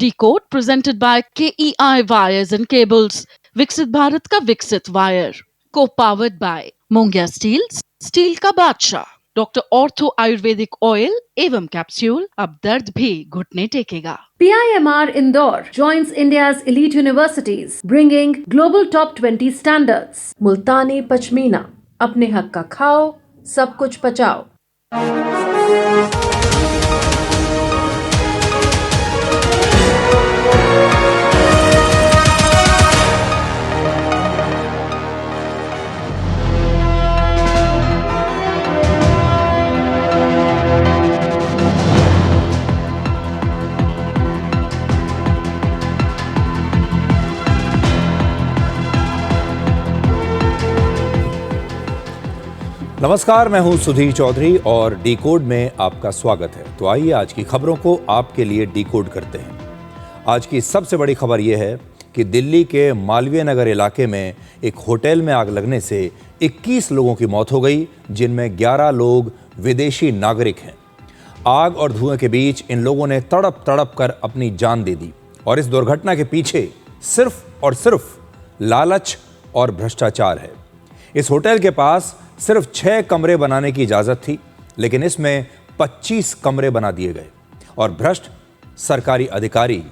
Decode presented by KEI Wires and Cables. विकसित भारत का विकसित वायर को पावर्ड बाय मोंगिया स्टील का बादशाह, डॉक्टर ऑर्थो आयुर्वेदिक ऑयल एवं कैप्सूल। अब दर्द भी घुटने टेकेगा। PIMR Indore joins India's elite universities, bringing global top 20 standards. मुल्तानी पश्मीना, अपने हक का खाओ, सब कुछ पचाओ। नमस्कार, मैं हूं सुधीर चौधरी और डिकोड में आपका स्वागत है। तो आइए आज की खबरों को आपके लिए डिकोड करते हैं। आज की सबसे बड़ी खबर यह है कि दिल्ली के मालवीय नगर इलाके में एक होटल में आग लगने से 21 लोगों की मौत हो गई, जिनमें 11 लोग विदेशी नागरिक हैं। आग और धुएं के बीच इन लोगों ने तड़प तड़प कर अपनी जान दे दी और इस दुर्घटना के पीछे सिर्फ और सिर्फ लालच और भ्रष्टाचार है। इस होटल के पास सिर्फ 6 कमरे बनाने की इजाजत थी, लेकिन इसमें 25 कमरे बना दिए गए और भ्रष्ट सरकारी अधिकारी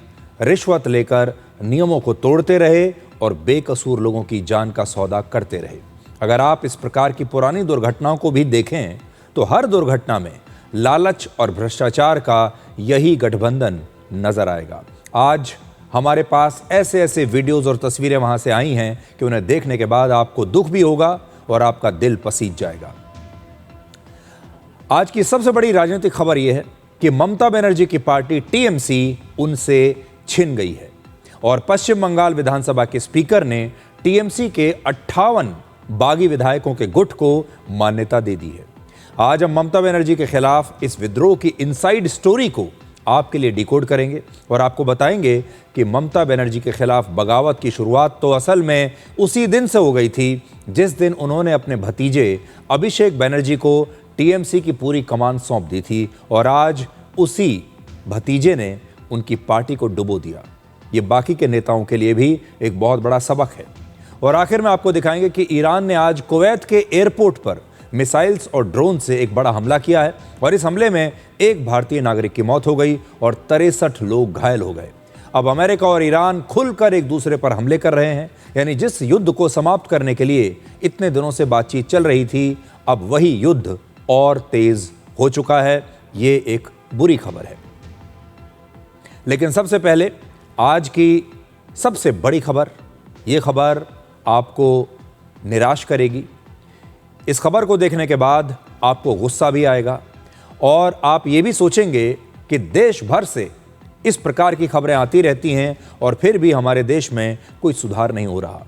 रिश्वत लेकर नियमों को तोड़ते रहे और बेकसूर लोगों की जान का सौदा करते रहे। अगर आप इस प्रकार की पुरानी दुर्घटनाओं को भी देखें तो हर दुर्घटना में लालच और भ्रष्टाचार का यही गठबंधन नजर आएगा। आज हमारे पास ऐसे ऐसे वीडियोस और तस्वीरें वहां से आई हैं कि उन्हें देखने के बाद आपको दुख भी होगा और आपका दिल पसीज जाएगा। आज की सबसे बड़ी राजनीतिक खबर यह है कि ममता बनर्जी की पार्टी टीएमसी उनसे छिन गई है और पश्चिम बंगाल विधानसभा के स्पीकर ने टीएमसी के 58 बागी विधायकों के गुट को मान्यता दे दी है। आज हम ममता बनर्जी के खिलाफ इस विद्रोह की इनसाइड स्टोरी को आपके लिए डिकोड करेंगे और आपको बताएंगे कि ममता बनर्जी के खिलाफ बगावत की शुरुआत तो असल में उसी दिन से हो गई थी जिस दिन उन्होंने अपने भतीजे अभिषेक बनर्जी को टीएमसी की पूरी कमान सौंप दी थी और आज उसी भतीजे ने उनकी पार्टी को डुबो दिया। ये बाकी के नेताओं के लिए भी एक बहुत बड़ा सबक है। और आखिर में आपको दिखाएंगे कि ईरान ने आज कुवैत के एयरपोर्ट पर मिसाइल्स और ड्रोन से एक बड़ा हमला किया है और इस हमले में एक भारतीय नागरिक की मौत हो गई और 63 लोग घायल हो गए। अब अमेरिका और ईरान खुलकर एक दूसरे पर हमले कर रहे हैं, यानी जिस युद्ध को समाप्त करने के लिए इतने दिनों से बातचीत चल रही थी, अब वही युद्ध और तेज हो चुका है। ये एक बुरी खबर है। लेकिन सबसे पहले आज की सबसे बड़ी खबर, ये खबर आपको निराश करेगी। इस खबर को देखने के बाद आपको गुस्सा भी आएगा और आप ये भी सोचेंगे कि देश भर से इस प्रकार की खबरें आती रहती हैं और फिर भी हमारे देश में कोई सुधार नहीं हो रहा।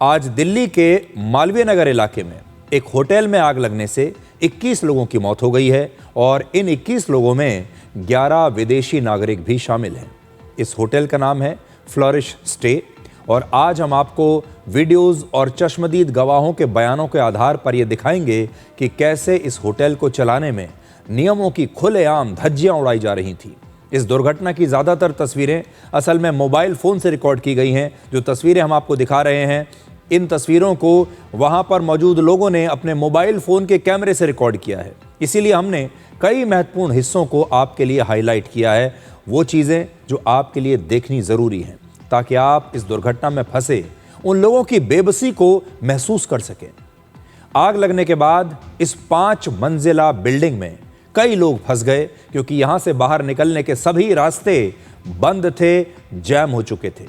आज दिल्ली के मालवीय नगर इलाके में एक होटल में आग लगने से 21 लोगों की मौत हो गई है और इन 21 लोगों में 11 विदेशी नागरिक भी शामिल हैं। इस होटल का नाम है फ्लोरिश स्टे और आज हम आपको वीडियोस और चश्मदीद गवाहों के बयानों के आधार पर यह दिखाएंगे कि कैसे इस होटल को चलाने में नियमों की खुलेआम धज्जियां उड़ाई जा रही थी। इस दुर्घटना की ज़्यादातर तस्वीरें असल में मोबाइल फ़ोन से रिकॉर्ड की गई हैं। जो तस्वीरें हम आपको दिखा रहे हैं, इन तस्वीरों को वहां पर मौजूद लोगों ने अपने मोबाइल फ़ोन के कैमरे से रिकॉर्ड किया है। इसीलिए हमने कई महत्वपूर्ण हिस्सों को आपके लिए हाईलाइट किया है, वो चीज़ें जो आपके लिए देखनी ज़रूरी हैं, ताकि आप इस दुर्घटना में फंसे उन लोगों की बेबसी को महसूस कर सकें। आग लगने के बाद इस 5 मंजिला बिल्डिंग में कई लोग फंस गए क्योंकि यहां से बाहर निकलने के सभी रास्ते बंद थे, जैम हो चुके थे।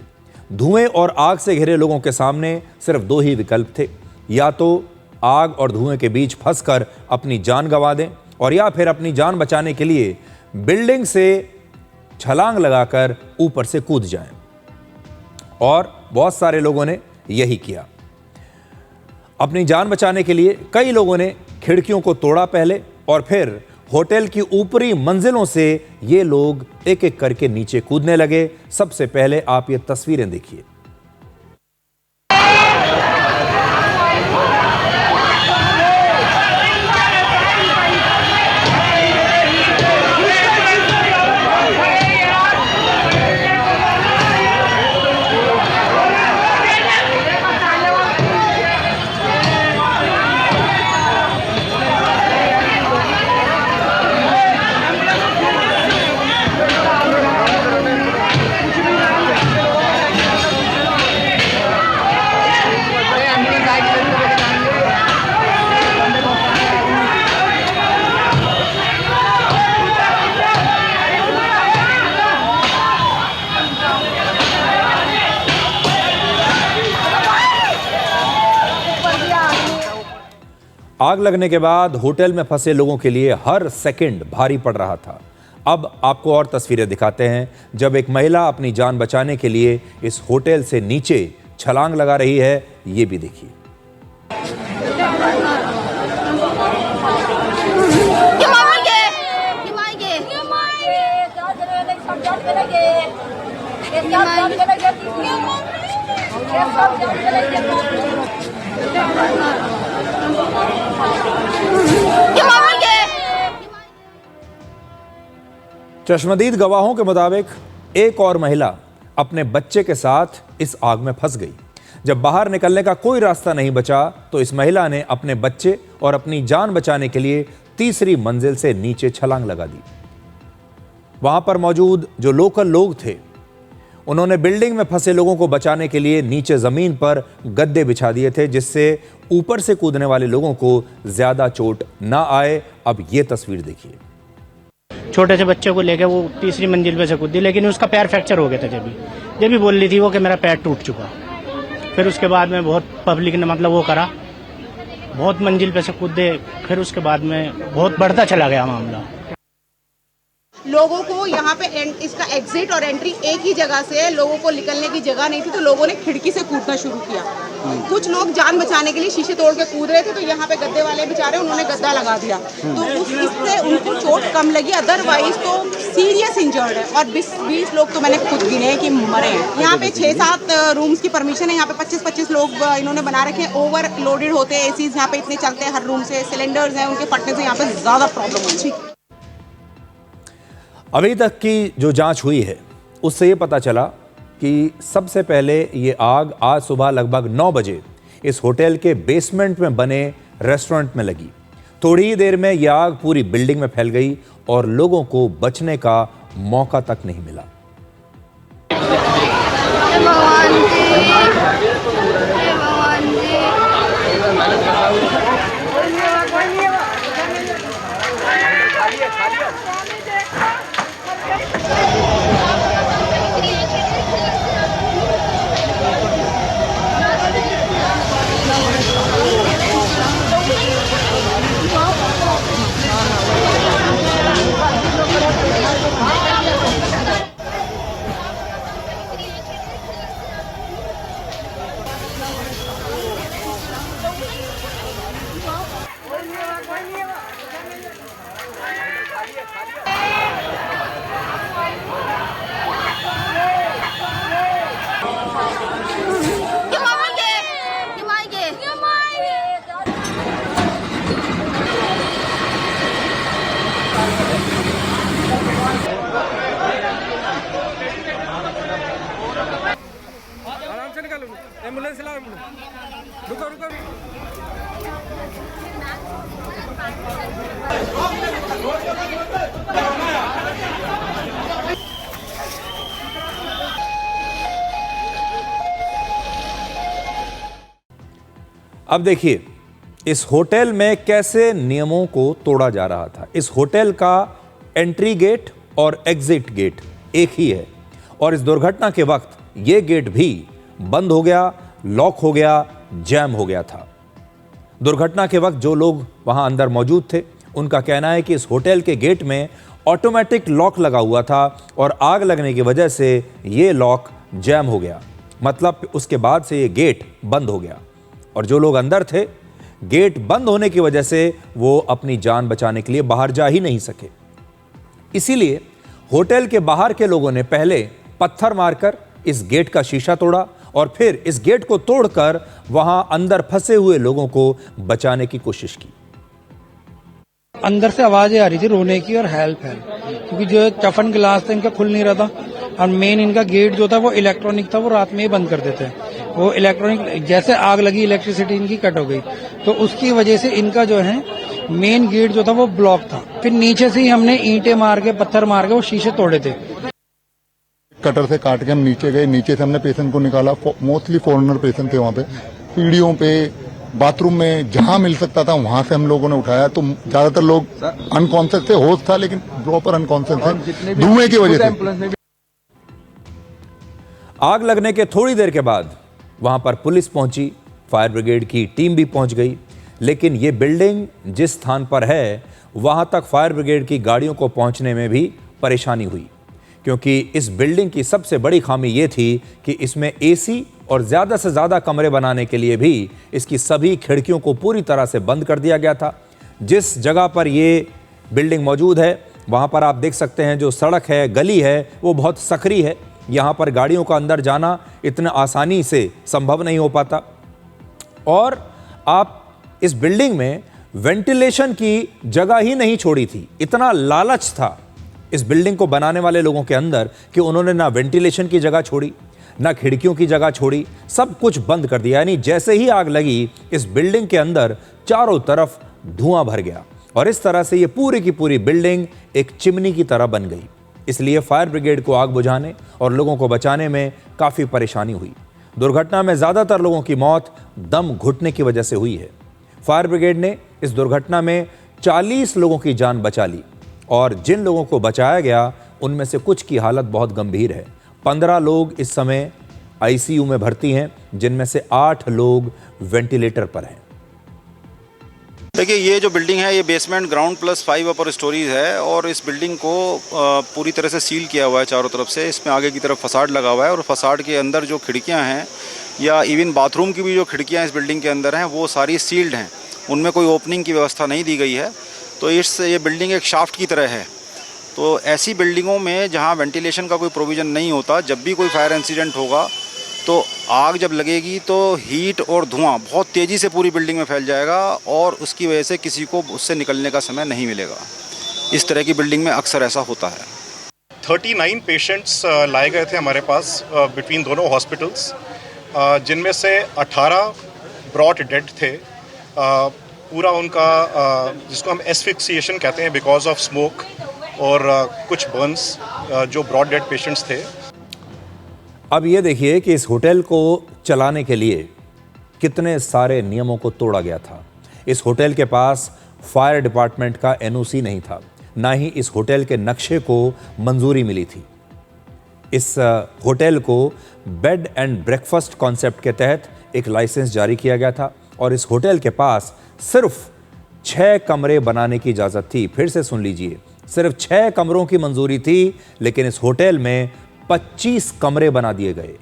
धुएं और आग से घिरे लोगों के सामने सिर्फ 2 ही विकल्प थे, या तो आग और धुएं के बीच फंसकर अपनी जान गंवा दें और या फिर अपनी जान बचाने के लिए बिल्डिंग से छलांग लगाकर ऊपर से कूद जाएं। और बहुत सारे लोगों ने यही किया। अपनी जान बचाने के लिए कई लोगों ने खिड़कियों को तोड़ा पहले और फिर होटल की ऊपरी मंजिलों से ये लोग एक एक करके नीचे कूदने लगे। सबसे पहले आप ये तस्वीरें देखिए। आग लगने के बाद होटल में फंसे लोगों के लिए हर सेकंड भारी पड़ रहा था। अब आपको और तस्वीरें दिखाते हैं जब एक महिला अपनी जान बचाने के लिए इस होटल से नीचे छलांग लगा रही है। ये भी देखिए। चश्मदीद गवाहों के मुताबिक एक और महिला अपने बच्चे के साथ इस आग में फंस गई। जब बाहर निकलने का कोई रास्ता नहीं बचा तो इस महिला ने अपने बच्चे और अपनी जान बचाने के लिए तीसरी मंजिल से नीचे छलांग लगा दी। वहां पर मौजूद जो लोकल लोग थे उन्होंने बिल्डिंग में फंसे लोगों को बचाने के लिए नीचे जमीन पर गद्दे बिछा दिए थे जिससे ऊपर से कूदने वाले लोगों को ज्यादा चोट ना आए। अब ये तस्वीर देखिए। छोटे से बच्चे को लेकर वो तीसरी मंजिल पे से कूदी, लेकिन उसका पैर फ्रैक्चर हो गया था। जब भी बोल रही थी वो कि मेरा पैर टूट चुका। फिर उसके बाद में बहुत पब्लिक ने मतलब वो करा, बहुत मंजिल पे से कूदे। फिर उसके बाद में बहुत बढ़ता चला गया मामला। लोगों को यहाँ पे इसका एग्जिट और एंट्री एक ही जगह से है, लोगों को निकलने की जगह नहीं थी तो लोगों ने खिड़की से कूदना शुरू किया। कुछ लोग जान बचाने के लिए शीशे तोड़ के कूद रहे थे तो यहाँ पे गद्दे वाले बेचारे उन्होंने गद्दा लगा दिया तो इससे उनको चोट कम लगी, अदरवाइज तो सीरियस इंजर्ड है। और 20 लोग तो मैंने खुद गिने कि मरे हैं। यहाँ पे 6-7 रूम्स की परमिशन है, यहाँ पे 25-25 लोग इन्होंने बना रखे हैं। ओवरलोडेड होते हैं एसीज यहाँ पे इतने चलते हैं हर रूम से, सिलेंडर्स हैं उनके फटने से यहाँ पे ज्यादा प्रॉब्लम होती है। अभी तक की जो जांच हुई है उससे ये पता चला कि सबसे पहले ये आग आज सुबह लगभग 9 बजे इस होटल के बेसमेंट में बने रेस्टोरेंट में लगी। थोड़ी ही देर में यह आग पूरी बिल्डिंग में फैल गई और लोगों को बचने का मौका तक नहीं मिला। एम्बुलेंस ला, रुको रुको। अब देखिए इस होटल में कैसे नियमों को तोड़ा जा रहा था। इस होटल का एंट्री गेट और एग्जिट गेट एक ही है और इस दुर्घटना के वक्त यह गेट भी बंद हो गया, लॉक हो गया, जैम हो गया था। दुर्घटना के वक्त जो लोग वहां अंदर मौजूद थे उनका कहना है कि इस होटल के गेट में ऑटोमेटिक लॉक लगा हुआ था और आग लगने की वजह से यह लॉक जैम हो गया, मतलब उसके बाद से यह गेट बंद हो गया और जो लोग अंदर थे गेट बंद होने की वजह से वो अपनी जान बचाने के लिए बाहर जा ही नहीं सके। इसीलिए होटल के बाहर के लोगों ने पहले पत्थर मारकर इस गेट का शीशा तोड़ा और फिर इस गेट को तोड़कर वहां अंदर फंसे हुए लोगों को बचाने की कोशिश की। अंदर से आवाजें आ रही थी रोने की और हेल्प हेल्प, क्योंकि जो चफन गिलास था इनका खुल नहीं रहा था और मेन इनका गेट जो था वो इलेक्ट्रॉनिक था, वो रात में ही बंद कर देते हैं। वो इलेक्ट्रॉनिक जैसे आग लगी इलेक्ट्रिसिटी इनकी कट हो गई तो उसकी वजह से इनका जो है मेन गेट जो था वो ब्लॉक था। फिर नीचे से ही हमने ईंटें मार के पत्थर मार के वो शीशे तोड़े थे। कटर से काट के हम नीचे गए, नीचे से हमने पेशेंट को निकाला। मोस्टली फॉरेनर पेशेंट थे वहाँ पे, सीढ़ियों पे, बाथरूम में, जहां मिल सकता था वहां से हम लोगों ने उठाया। तो ज्यादातर लोग अनकॉन्शियस थे, होश था लेकिन प्रॉपर अनकॉन्शियस थे धुएं की वजह से। आग लगने के थोड़ी देर के बाद वहां पर पुलिस पहुंची, फायर ब्रिगेड की टीम भी पहुंच गई, लेकिन ये बिल्डिंग जिस स्थान पर है वहां तक फायर ब्रिगेड की गाड़ियों को पहुंचने में भी परेशानी हुई, क्योंकि इस बिल्डिंग की सबसे बड़ी खामी ये थी कि इसमें एसी और ज़्यादा से ज़्यादा कमरे बनाने के लिए भी इसकी सभी खिड़कियों को पूरी तरह से बंद कर दिया गया था। जिस जगह पर ये बिल्डिंग मौजूद है वहाँ पर आप देख सकते हैं जो सड़क है, गली है, वो बहुत सकरी है। यहाँ पर गाड़ियों का अंदर जाना इतना आसानी से संभव नहीं हो पाता। और आप इस बिल्डिंग में वेंटिलेशन की जगह ही नहीं छोड़ी थी। इतना लालच था इस बिल्डिंग को बनाने वाले लोगों के अंदर कि उन्होंने ना वेंटिलेशन की जगह छोड़ी, ना खिड़कियों की जगह छोड़ी, सब कुछ बंद कर दिया। यानी जैसे ही आग लगी इस बिल्डिंग के अंदर चारों तरफ धुआं भर गया और इस तरह से ये पूरी की पूरी बिल्डिंग एक चिमनी की तरह बन गई। इसलिए फायर ब्रिगेड को आग बुझाने और लोगों को बचाने में काफ़ी परेशानी हुई। दुर्घटना में ज़्यादातर लोगों की मौत दम घुटने की वजह से हुई है। फायर ब्रिगेड ने इस दुर्घटना में 40 लोगों की जान बचा ली और जिन लोगों को बचाया गया उनमें से कुछ की हालत बहुत गंभीर है। 15 लोग इस समय आईसीयू में भर्ती हैं, जिनमें से 8 लोग वेंटिलेटर पर हैं। देखिए, ये जो बिल्डिंग है ये बेसमेंट, ग्राउंड प्लस 5 अपर स्टोरीज है और इस बिल्डिंग को पूरी तरह से सील किया हुआ है चारों तरफ से। इसमें आगे की तरफ फसाड लगा हुआ है और फसाड के अंदर जो खिड़कियां हैं या इवन बाथरूम की भी जो खिड़कियां इस बिल्डिंग के अंदर हैं वो सारी सील्ड हैं, उनमें कोई ओपनिंग की व्यवस्था नहीं दी गई है। तो ये बिल्डिंग एक शाफ्ट की तरह है। तो ऐसी बिल्डिंगों में जहाँ वेंटिलेशन का कोई प्रोविज़न नहीं होता, जब भी कोई फायर इंसिडेंट होगा तो आग जब लगेगी तो हीट और धुआं बहुत तेज़ी से पूरी बिल्डिंग में फैल जाएगा और उसकी वजह से किसी को उससे निकलने का समय नहीं मिलेगा। इस तरह की बिल्डिंग में अक्सर ऐसा होता है। 39 पेशेंट्स लाए गए थे हमारे पास बिटवीन दोनों हॉस्पिटल्स, जिनमें से 18 ब्रॉट डेड थे। पूरा उनका जिसको हम एस्फिक्सिएशन कहते हैं बिकॉज ऑफ स्मोक और कुछ बर्न्स जो ब्रॉट डेड पेशेंट्स थे। अब ये देखिए कि इस होटल को चलाने के लिए कितने सारे नियमों को तोड़ा गया था। इस होटल के पास फायर डिपार्टमेंट का एनओसी नहीं था, ना ही इस होटल के नक्शे को मंजूरी मिली थी। इस होटल को बेड एंड ब्रेकफास्ट कॉन्सेप्ट के तहत एक लाइसेंस जारी किया गया था और इस होटल के पास सिर्फ 6 कमरे बनाने की इजाज़त थी। फिर से सुन लीजिए, सिर्फ 6 कमरों की मंजूरी थी, लेकिन इस होटल में 25 कमरे बना दिए गए,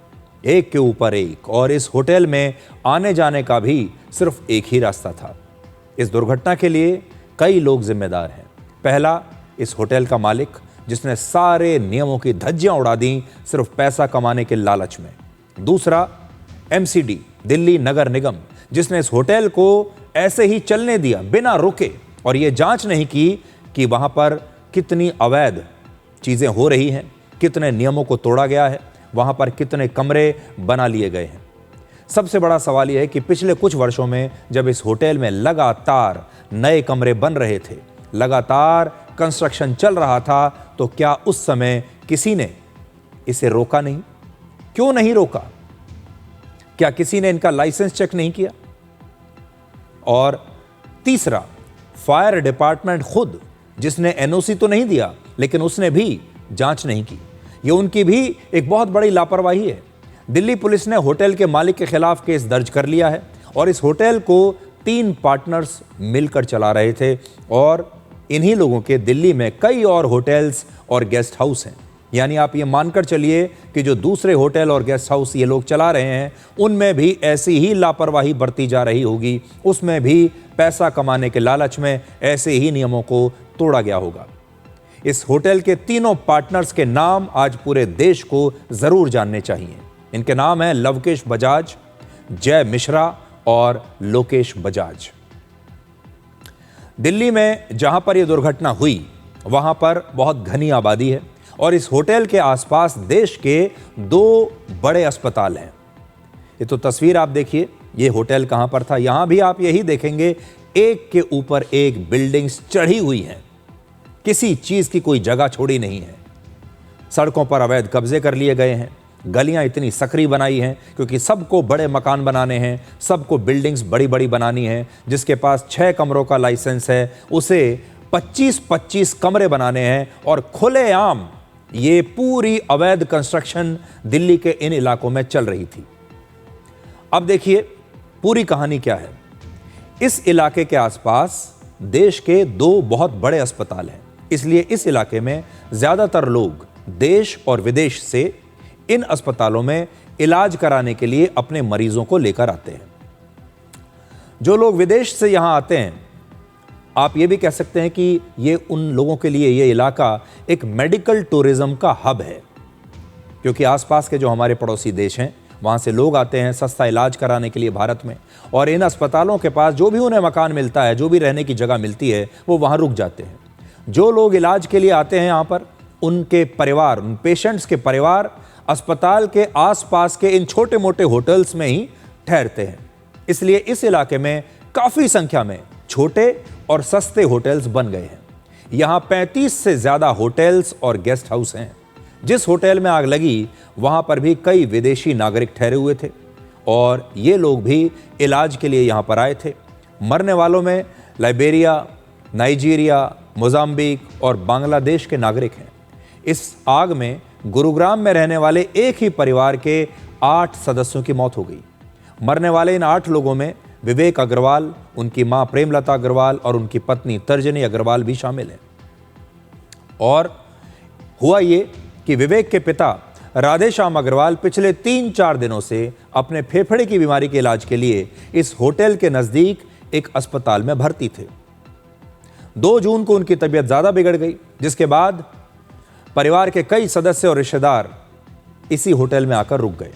एक के ऊपर एक, और इस होटल में आने जाने का भी सिर्फ एक ही रास्ता था। इस दुर्घटना के लिए कई लोग जिम्मेदार हैं। पहला, इस होटल का मालिक जिसने सारे नियमों की धज्जियां उड़ा दी सिर्फ पैसा कमाने के लालच में। दूसरा, एमसीडी दिल्ली नगर निगम, जिसने इस होटल को ऐसे ही चलने दिया बिना रुके और ये जांच नहीं की कि वहां पर कितनी अवैध चीजें हो रही हैं, कितने नियमों को तोड़ा गया है, वहां पर कितने कमरे बना लिए गए हैं। सबसे बड़ा सवाल यह है कि पिछले कुछ वर्षों में जब इस होटल में लगातार नए कमरे बन रहे थे, लगातार कंस्ट्रक्शन चल रहा था, तो क्या उस समय किसी ने इसे रोका नहीं? क्यों नहीं रोका? क्या किसी ने इनका लाइसेंस चेक नहीं किया? और तीसरा, फायर डिपार्टमेंट खुद, जिसने एनओसी तो नहीं दिया लेकिन उसने भी जांच नहीं की। यह उनकी भी एक बहुत बड़ी लापरवाही है। दिल्ली पुलिस ने होटल के मालिक के खिलाफ केस दर्ज कर लिया है और इस होटल को 3 पार्टनर्स मिलकर चला रहे थे और इन्हीं लोगों के दिल्ली में कई और होटल्स और गेस्ट हाउस हैं। यानी आप ये मानकर चलिए कि जो दूसरे होटल और गेस्ट हाउस ये लोग चला रहे हैं उनमें भी ऐसी ही लापरवाही बरती जा रही होगी, उसमें भी पैसा कमाने के लालच में ऐसे ही नियमों को तोड़ा गया होगा। इस होटल के तीनों पार्टनर्स के नाम आज पूरे देश को जरूर जानने चाहिए। इनके नाम हैं लवकेश बजाज, जय मिश्रा और लोकेश बजाज। दिल्ली में जहां पर यह दुर्घटना हुई वहां पर बहुत घनी आबादी है और इस होटल के आसपास देश के 2 बड़े अस्पताल हैं। ये तो तस्वीर आप देखिए, ये होटल कहां पर था। यहां भी आप यही देखेंगे, एक के ऊपर एक बिल्डिंग्स चढ़ी हुई हैं, किसी चीज की कोई जगह छोड़ी नहीं है। सड़कों पर अवैध कब्जे कर लिए गए हैं, गलियां इतनी सकरी बनाई हैं क्योंकि सबको बड़े मकान बनाने हैं, सबको बिल्डिंग्स बड़ी बड़ी बनानी है। जिसके पास 6 कमरों का लाइसेंस है उसे 25-25 कमरे बनाने हैं और खुलेआम ये पूरी अवैध कंस्ट्रक्शन दिल्ली के इन इलाकों में चल रही थी। अब देखिए पूरी कहानी क्या है। इस इलाके के आसपास देश के 2 बहुत बड़े अस्पताल हैं, इसलिए इस इलाके में ज्यादातर लोग देश और विदेश से इन अस्पतालों में इलाज कराने के लिए अपने मरीजों को लेकर आते हैं। जो लोग विदेश से यहां आते हैं, आप ये भी कह सकते हैं कि ये उन लोगों के लिए ये इलाका एक मेडिकल टूरिज्म का हब है, क्योंकि आसपास के जो हमारे पड़ोसी देश हैं वहां से लोग आते हैं सस्ता इलाज कराने के लिए भारत में, और इन अस्पतालों के पास जो भी उन्हें मकान मिलता है, जो भी रहने की जगह मिलती है, वो वहां रुक जाते हैं। जो लोग इलाज के लिए आते हैं यहाँ पर, उनके परिवार, उन पेशेंट्स के परिवार अस्पताल के आसपास के इन छोटे मोटे होटल्स में ही ठहरते हैं। इसलिए इस इलाके में काफी संख्या में छोटे और सस्ते होटल्स बन गए हैं। यहाँ 35 से ज्यादा होटल्स और गेस्ट हाउस हैं। जिस होटल में आग लगी वहां पर भी कई विदेशी नागरिक ठहरे हुए थे, और ये लोग भी इलाज के लिए यहाँ पर आए थे। मरने वालों में लाइबेरिया, नाइजीरिया, मोजाम्बिक और बांग्लादेश के नागरिक हैं। इस आग में गुरुग्राम में रहने वाले एक ही परिवार के 8 सदस्यों की मौत हो गई। मरने वाले इन 8 लोगों में विवेक अग्रवाल, उनकी मां प्रेमलता अग्रवाल और उनकी पत्नी तर्जनी अग्रवाल भी शामिल हैं। और हुआ ये कि विवेक के पिता राधेश्याम अग्रवाल पिछले 3-4 दिनों से अपने फेफड़े की बीमारी के इलाज के लिए इस होटल के नजदीक एक अस्पताल में भर्ती थे। 2 जून को उनकी तबीयत ज्यादा बिगड़ गई, जिसके बाद परिवार के कई सदस्य और रिश्तेदार इसी होटल में आकर रुक गए,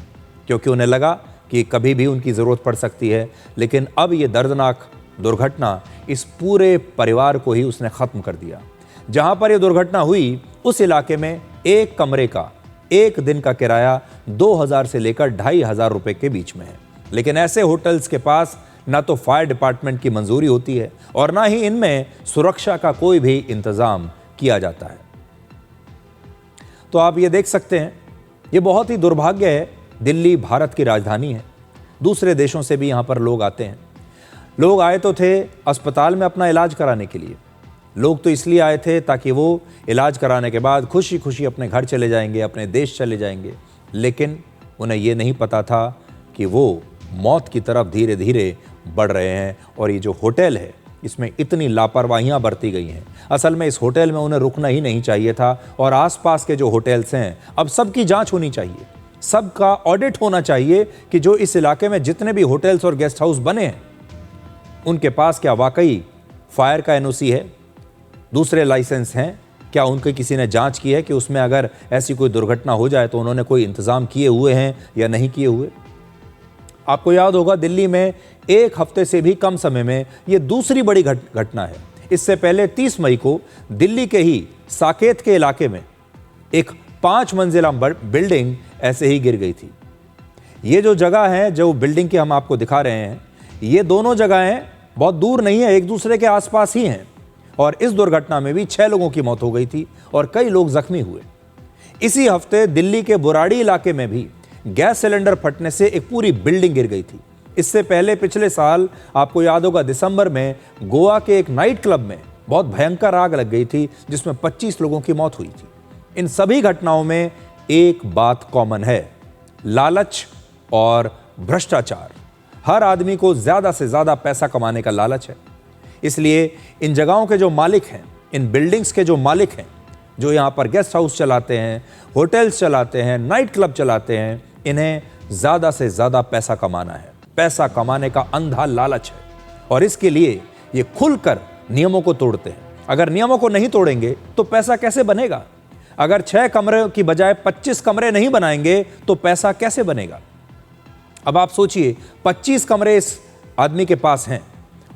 क्योंकि उन्हें लगा कि कभी भी उनकी जरूरत पड़ सकती है। लेकिन अब यह दर्दनाक दुर्घटना इस पूरे परिवार को ही उसने खत्म कर दिया। जहां पर यह दुर्घटना हुई उस इलाके में एक कमरे का एक दिन का किराया 2000 से लेकर 2500 रुपए के बीच में है। लेकिन ऐसे होटल्स के पास ना तो फायर डिपार्टमेंट की मंजूरी होती है और ना ही इनमें सुरक्षा का कोई भी इंतजाम किया जाता है। तो आप ये देख सकते हैं, ये बहुत ही दुर्भाग्य है। दिल्ली भारत की राजधानी है, दूसरे देशों से भी यहाँ पर लोग आते हैं। लोग आए तो थे अस्पताल में अपना इलाज कराने के लिए, लोग तो इसलिए आए थे ताकि वो इलाज कराने के बाद खुशी खुशी अपने घर चले जाएंगे, अपने देश चले जाएंगे। लेकिन उन्हें ये नहीं पता था कि वो मौत की तरफ धीरे धीरे बढ़ रहे हैं। और ये जो होटल है इसमें इतनी लापरवाहियां बरती गई हैं। असल में इस होटल में उन्हें रुकना ही नहीं चाहिए था, और आसपास के जो होटल्स हैं अब सबकी जांच होनी चाहिए, सबका ऑडिट होना चाहिए कि जो इस इलाके में जितने भी होटल्स और गेस्ट हाउस बने हैं उनके पास क्या वाकई फायर का एनओसी है, दूसरे लाइसेंस हैं, क्या उनकी किसी ने जांच की है कि उसमें अगर ऐसी कोई दुर्घटना हो जाए तो उन्होंने कोई इंतजाम किए हुए हैं या नहीं किए हुए। आपको याद होगा दिल्ली में 1 हफ्ते से भी कम समय में ये दूसरी बड़ी घटना है। इससे पहले 30 मई को दिल्ली के ही साकेत के इलाके में एक 5 मंजिला बिल्डिंग ऐसे ही गिर गई थी। ये जो जगह है, जो बिल्डिंग की हम आपको दिखा रहे हैं, ये दोनों जगहें बहुत दूर नहीं है, एक दूसरे के आसपास ही हैं। और इस दुर्घटना में भी 6 लोगों की मौत हो गई थी और कई लोग जख्मी हुए। इसी हफ्ते दिल्ली के बुराड़ी इलाके में भी गैस सिलेंडर फटने से एक पूरी बिल्डिंग गिर गई थी। इससे पहले पिछले साल आपको याद होगा दिसंबर में गोवा के एक नाइट क्लब में बहुत भयंकर आग लग गई थी, जिसमें 25 लोगों की मौत हुई थी। इन सभी घटनाओं में एक बात कॉमन है, लालच और भ्रष्टाचार। हर आदमी को ज्यादा से ज्यादा पैसा कमाने का लालच है। इसलिए इन जगहों के जो मालिक हैं, इन बिल्डिंग्स के जो मालिक हैं, जो यहाँ पर गेस्ट हाउस चलाते हैं, होटल्स चलाते हैं, नाइट क्लब चलाते हैं, इन्हें ज्यादा से ज्यादा पैसा कमाना है। पैसा कमाने का अंधा लालच है और इसके लिए ये खुलकर नियमों को तोड़ते हैं। अगर नियमों को नहीं तोड़ेंगे तो पैसा कैसे बनेगा? अगर 6 कमरे की बजाय 25 कमरे नहीं बनाएंगे तो पैसा कैसे बनेगा? अब आप सोचिए, 25 कमरे इस आदमी के पास हैं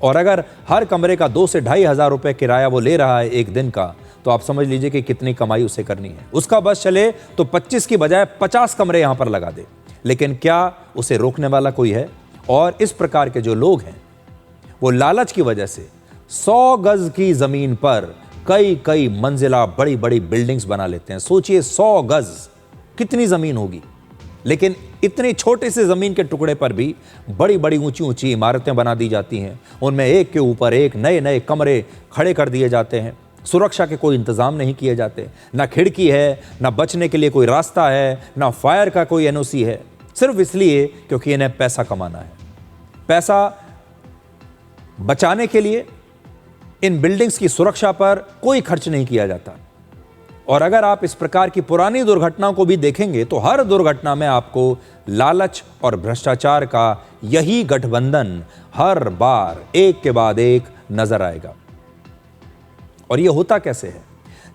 और अगर हर कमरे का 2 से 2500 रुपए किराया वो ले रहा है एक दिन का, तो आप समझ लीजिए कि कितनी कमाई उसे करनी है। उसका बस चले तो 25 की बजाय 50 कमरे यहां पर लगा दे। लेकिन क्या उसे रोकने वाला कोई है? और इस प्रकार के जो लोग हैं वो लालच की वजह से 100 गज की जमीन पर कई मंजिला बड़ी बड़ी बिल्डिंग्स बना लेते हैं। सोचिए 100 गज कितनी जमीन होगी, लेकिन इतनी छोटे से जमीन के टुकड़े पर भी बड़ी बड़ी ऊंची ऊंची इमारतें बना दी जाती हैं। उनमें एक के ऊपर एक नए नए कमरे खड़े कर दिए जाते हैं। सुरक्षा के कोई इंतजाम नहीं किए जाते, ना खिड़की है, ना बचने के लिए कोई रास्ता है, ना फायर का कोई एनओसी है, सिर्फ इसलिए क्योंकि इन्हें पैसा कमाना है। पैसा बचाने के लिए इन बिल्डिंग्स की सुरक्षा पर कोई खर्च नहीं किया जाता। और अगर आप इस प्रकार की पुरानी दुर्घटनाओं को भी देखेंगे तो हर दुर्घटना में आपको लालच और भ्रष्टाचार का यही गठबंधन हर बार एक के बाद एक नजर आएगा। और यह होता कैसे है?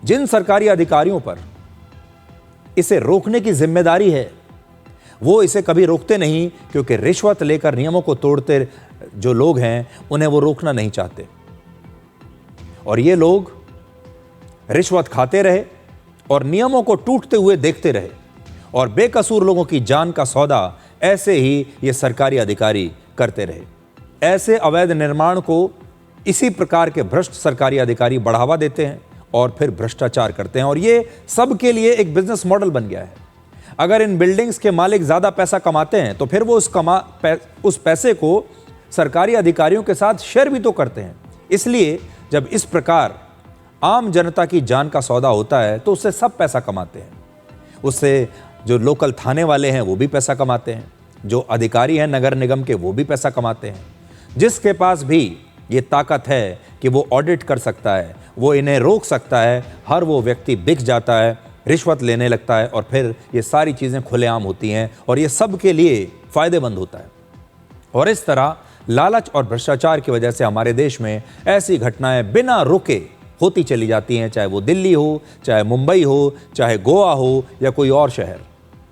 जिन सरकारी अधिकारियों पर इसे रोकने की जिम्मेदारी है वो इसे कभी रोकते नहीं, क्योंकि रिश्वत लेकर नियमों को तोड़ते जो लोग हैं उन्हें वो रोकना नहीं चाहते। और ये लोग रिश्वत खाते रहे और नियमों को टूटते हुए देखते रहे और बेकसूर लोगों की जान का सौदा ऐसे ही ये सरकारी अधिकारी करते रहे। ऐसे अवैध निर्माण को इसी प्रकार के भ्रष्ट सरकारी अधिकारी बढ़ावा देते हैं और फिर भ्रष्टाचार करते हैं, और ये सबके लिए एक बिजनेस मॉडल बन गया है। अगर इन बिल्डिंग्स के मालिक ज्यादा पैसा कमाते हैं तो फिर वो उस पैसे को सरकारी अधिकारियों के साथ शेयर भी तो करते हैं। इसलिए जब इस प्रकार आम जनता की जान का सौदा होता है तो उससे सब पैसा कमाते हैं। उससे जो लोकल थाने वाले हैं वो भी पैसा कमाते हैं, जो अधिकारी हैं नगर निगम के वो भी पैसा कमाते हैं। जिसके पास भी ये ताकत है कि वो ऑडिट कर सकता है, वो इन्हें रोक सकता है, हर वो व्यक्ति बिक जाता है, रिश्वत लेने लगता है और फिर ये सारी चीज़ें खुलेआम होती हैं और ये सब के लिए फ़ायदेमंद होता है। और इस तरह लालच और भ्रष्टाचार की वजह से हमारे देश में ऐसी घटनाएं बिना रुके होती चली जाती हैं, चाहे वो दिल्ली हो, चाहे मुंबई हो, चाहे गोवा हो या कोई और शहर।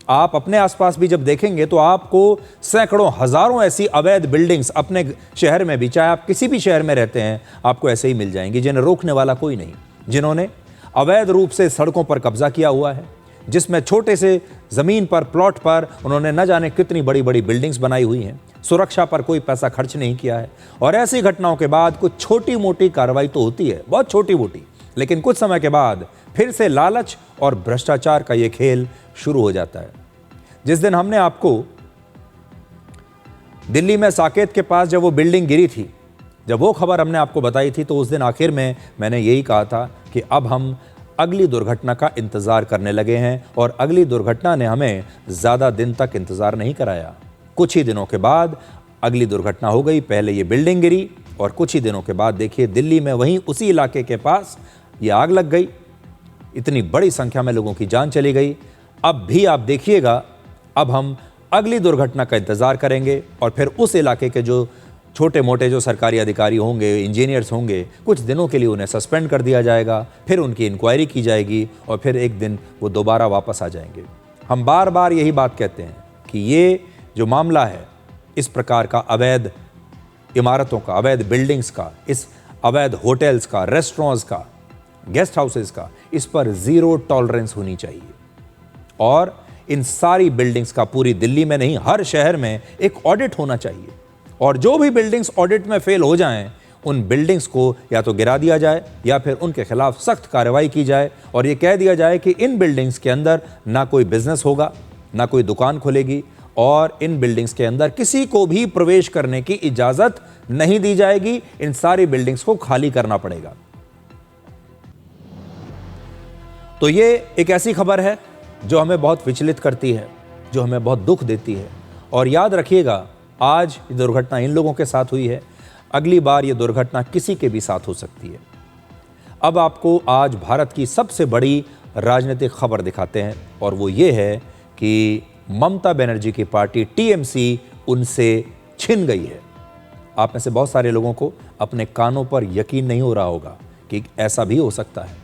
आप अपने आसपास भी जब देखेंगे तो आपको सैकड़ों हजारों ऐसी अवैध बिल्डिंग्स अपने शहर में भी, चाहे आप किसी भी शहर में रहते हैं, आपको ऐसे ही मिल जाएंगी, जिन्हें रोकने वाला कोई नहीं, जिन्होंने अवैध रूप से सड़कों पर कब्जा किया हुआ है, जिसमें छोटे से जमीन पर प्लॉट पर उन्होंने न जाने कितनी बड़ी बड़ी बिल्डिंग्स बनाई हुई हैं, सुरक्षा पर कोई पैसा खर्च नहीं किया है। और ऐसी घटनाओं के बाद कुछ छोटी मोटी कार्रवाई तो होती है, बहुत छोटी मोटी, लेकिन कुछ समय के बाद फिर से लालच और भ्रष्टाचार का ये खेल शुरू हो जाता है। जिस दिन हमने आपको दिल्ली में साकेत के पास जब वो बिल्डिंग गिरी थी, जब वो खबर हमने आपको बताई थी, तो उस दिन आखिर में मैंने यही कहा था कि अब हम अगली दुर्घटना का इंतजार करने लगे हैं। और अगली दुर्घटना ने हमें ज़्यादा दिन तक इंतजार नहीं कराया। कुछ ही दिनों के बाद अगली दुर्घटना हो गई। पहले ये बिल्डिंग गिरी और कुछ ही दिनों के बाद देखिए दिल्ली में वहीं उसी इलाके के पास ये आग लग गई। इतनी बड़ी संख्या में लोगों की जान चली गई। अब भी आप देखिएगा, अब हम अगली दुर्घटना का इंतजार करेंगे और फिर उस इलाके के जो छोटे मोटे जो सरकारी अधिकारी होंगे, इंजीनियर्स होंगे, कुछ दिनों के लिए उन्हें सस्पेंड कर दिया जाएगा, फिर उनकी इंक्वायरी की जाएगी और फिर एक दिन वो दोबारा वापस आ जाएंगे। हम बार बार यही बात कहते हैं कि ये जो मामला है, इस प्रकार का अवैध इमारतों का, अवैध बिल्डिंग्स का, इस अवैध होटल्स का, रेस्टोरेंट्स का, गेस्ट हाउसेस का, इस पर ज़ीरो टॉलरेंस होनी चाहिए। और इन सारी बिल्डिंग्स का पूरी दिल्ली में नहीं, हर शहर में एक ऑडिट होना चाहिए। और जो भी बिल्डिंग्स ऑडिट में फेल हो जाएं, उन बिल्डिंग्स को या तो गिरा दिया जाए या फिर उनके खिलाफ सख्त कार्रवाई की जाए और ये कह दिया जाए कि इन बिल्डिंग्स के अंदर ना कोई बिजनेस होगा, ना कोई दुकान खुलेगी और इन बिल्डिंग्स के अंदर किसी को भी प्रवेश करने की इजाजत नहीं दी जाएगी। इन सारी बिल्डिंग्स को खाली करना पड़ेगा। तो ये एक ऐसी खबर है जो हमें बहुत विचलित करती है, जो हमें बहुत दुख देती है। और याद रखिएगा, आज ये दुर्घटना इन लोगों के साथ हुई है, अगली बार ये दुर्घटना किसी के भी साथ हो सकती है। अब आपको आज भारत की सबसे बड़ी राजनीतिक खबर दिखाते हैं और वो ये है कि ममता बनर्जी की पार्टी टीएमसी उनसे छिन गई है। आप में से बहुत सारे लोगों को अपने कानों पर यकीन नहीं हो रहा होगा कि ऐसा भी हो सकता है।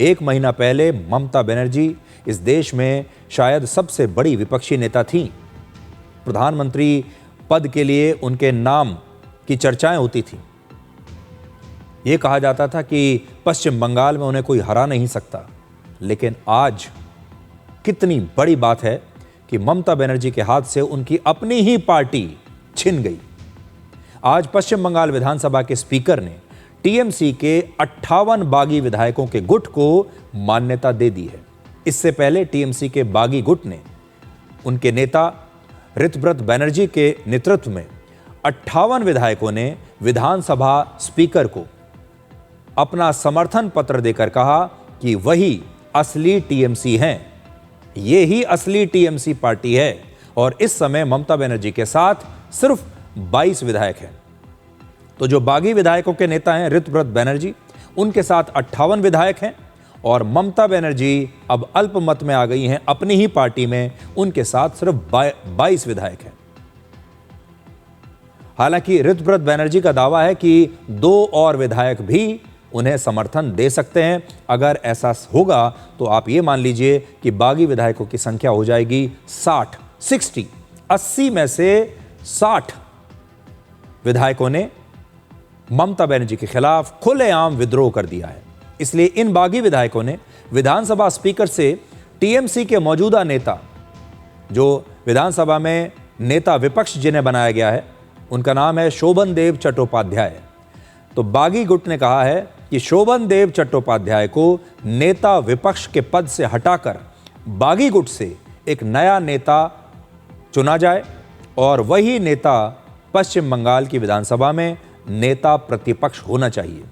1 महीना पहले ममता बनर्जी इस देश में शायद सबसे बड़ी विपक्षी नेता थीं। प्रधानमंत्री पद के लिए उनके नाम की चर्चाएं होती थीं। ये कहा जाता था कि पश्चिम बंगाल में उन्हें कोई हरा नहीं सकता। लेकिन आज कितनी बड़ी बात है कि ममता बनर्जी के हाथ से उनकी अपनी ही पार्टी छिन गई। आज पश्चिम बंगाल विधानसभा के स्पीकर ने टीएमसी के 58 बागी विधायकों के गुट को मान्यता दे दी है। इससे पहले टीएमसी के बागी गुट ने उनके नेता ऋतव्रत बनर्जी के नेतृत्व में 58 विधायकों ने विधानसभा स्पीकर को अपना समर्थन पत्र देकर कहा कि वही असली टीएमसी हैं, ये ही असली टीएमसी पार्टी है। और इस समय ममता बनर्जी के साथ सिर्फ 22 विधायक हैं। तो जो बागी विधायकों के नेता हैं ऋतव्रत बनर्जी, उनके साथ 58 विधायक हैं और ममता बनर्जी अब अल्पमत में आ गई हैं अपनी ही पार्टी में, उनके साथ सिर्फ 22 विधायक हैं। हालांकि ऋतव्रत बनर्जी का दावा है कि 2 और विधायक भी उन्हें समर्थन दे सकते हैं। अगर ऐसा होगा तो आप ये मान लीजिए कि बागी विधायकों की संख्या हो जाएगी 60 80 में से 60 विधायकों ने ममता बनर्जी के खिलाफ खुलेआम विद्रोह कर दिया है। इसलिए इन बागी विधायकों ने विधानसभा स्पीकर से टीएमसी के मौजूदा नेता, जो विधानसभा में नेता विपक्ष जिन्हें बनाया गया है, उनका नाम है शोभन देव चट्टोपाध्याय, तो बागी गुट ने कहा है कि शोभन देव चट्टोपाध्याय को नेता विपक्ष के पद से हटाकर बागी गुट से एक नया नेता चुना जाए और वही नेता पश्चिम बंगाल की विधानसभा में नेता प्रतिपक्ष होना चाहिए।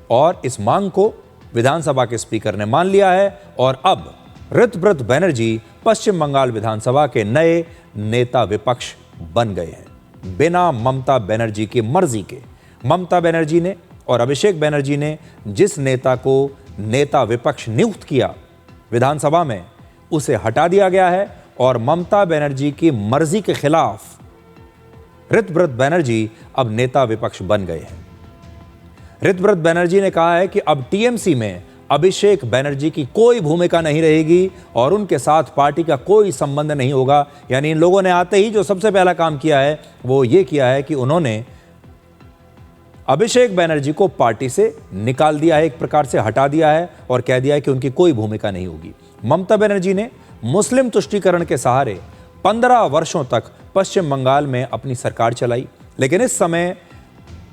और इस मांग को विधानसभा के स्पीकर ने मान लिया है और अब ऋतव्रत बनर्जी पश्चिम बंगाल विधानसभा के नए नेता विपक्ष बन गए हैं, बिना ममता बनर्जी की मर्जी के। ममता बनर्जी ने और अभिषेक बनर्जी ने जिस नेता को नेता विपक्ष नियुक्त किया विधानसभा में, उसे हटा दिया गया है और ममता बनर्जी की मर्जी के खिलाफ ऋतव्रत बनर्जी अब नेता विपक्ष बन गए हैं। ऋतव्रत बनर्जी ने कहा है कि अब टीएमसी में अभिषेक बनर्जी की कोई भूमिका नहीं रहेगी और उनके साथ पार्टी का कोई संबंध नहीं होगा। यानी इन लोगों ने आते ही जो सबसे पहला काम किया है वो ये किया है कि उन्होंने अभिषेक बनर्जी को पार्टी से निकाल दिया है, एक प्रकार से हटा दिया है और कह दिया है कि उनकी कोई भूमिका नहीं होगी। ममता बनर्जी ने मुस्लिम तुष्टीकरण के सहारे 15 वर्षों तक पश्चिम बंगाल में अपनी सरकार चलाई, लेकिन इस समय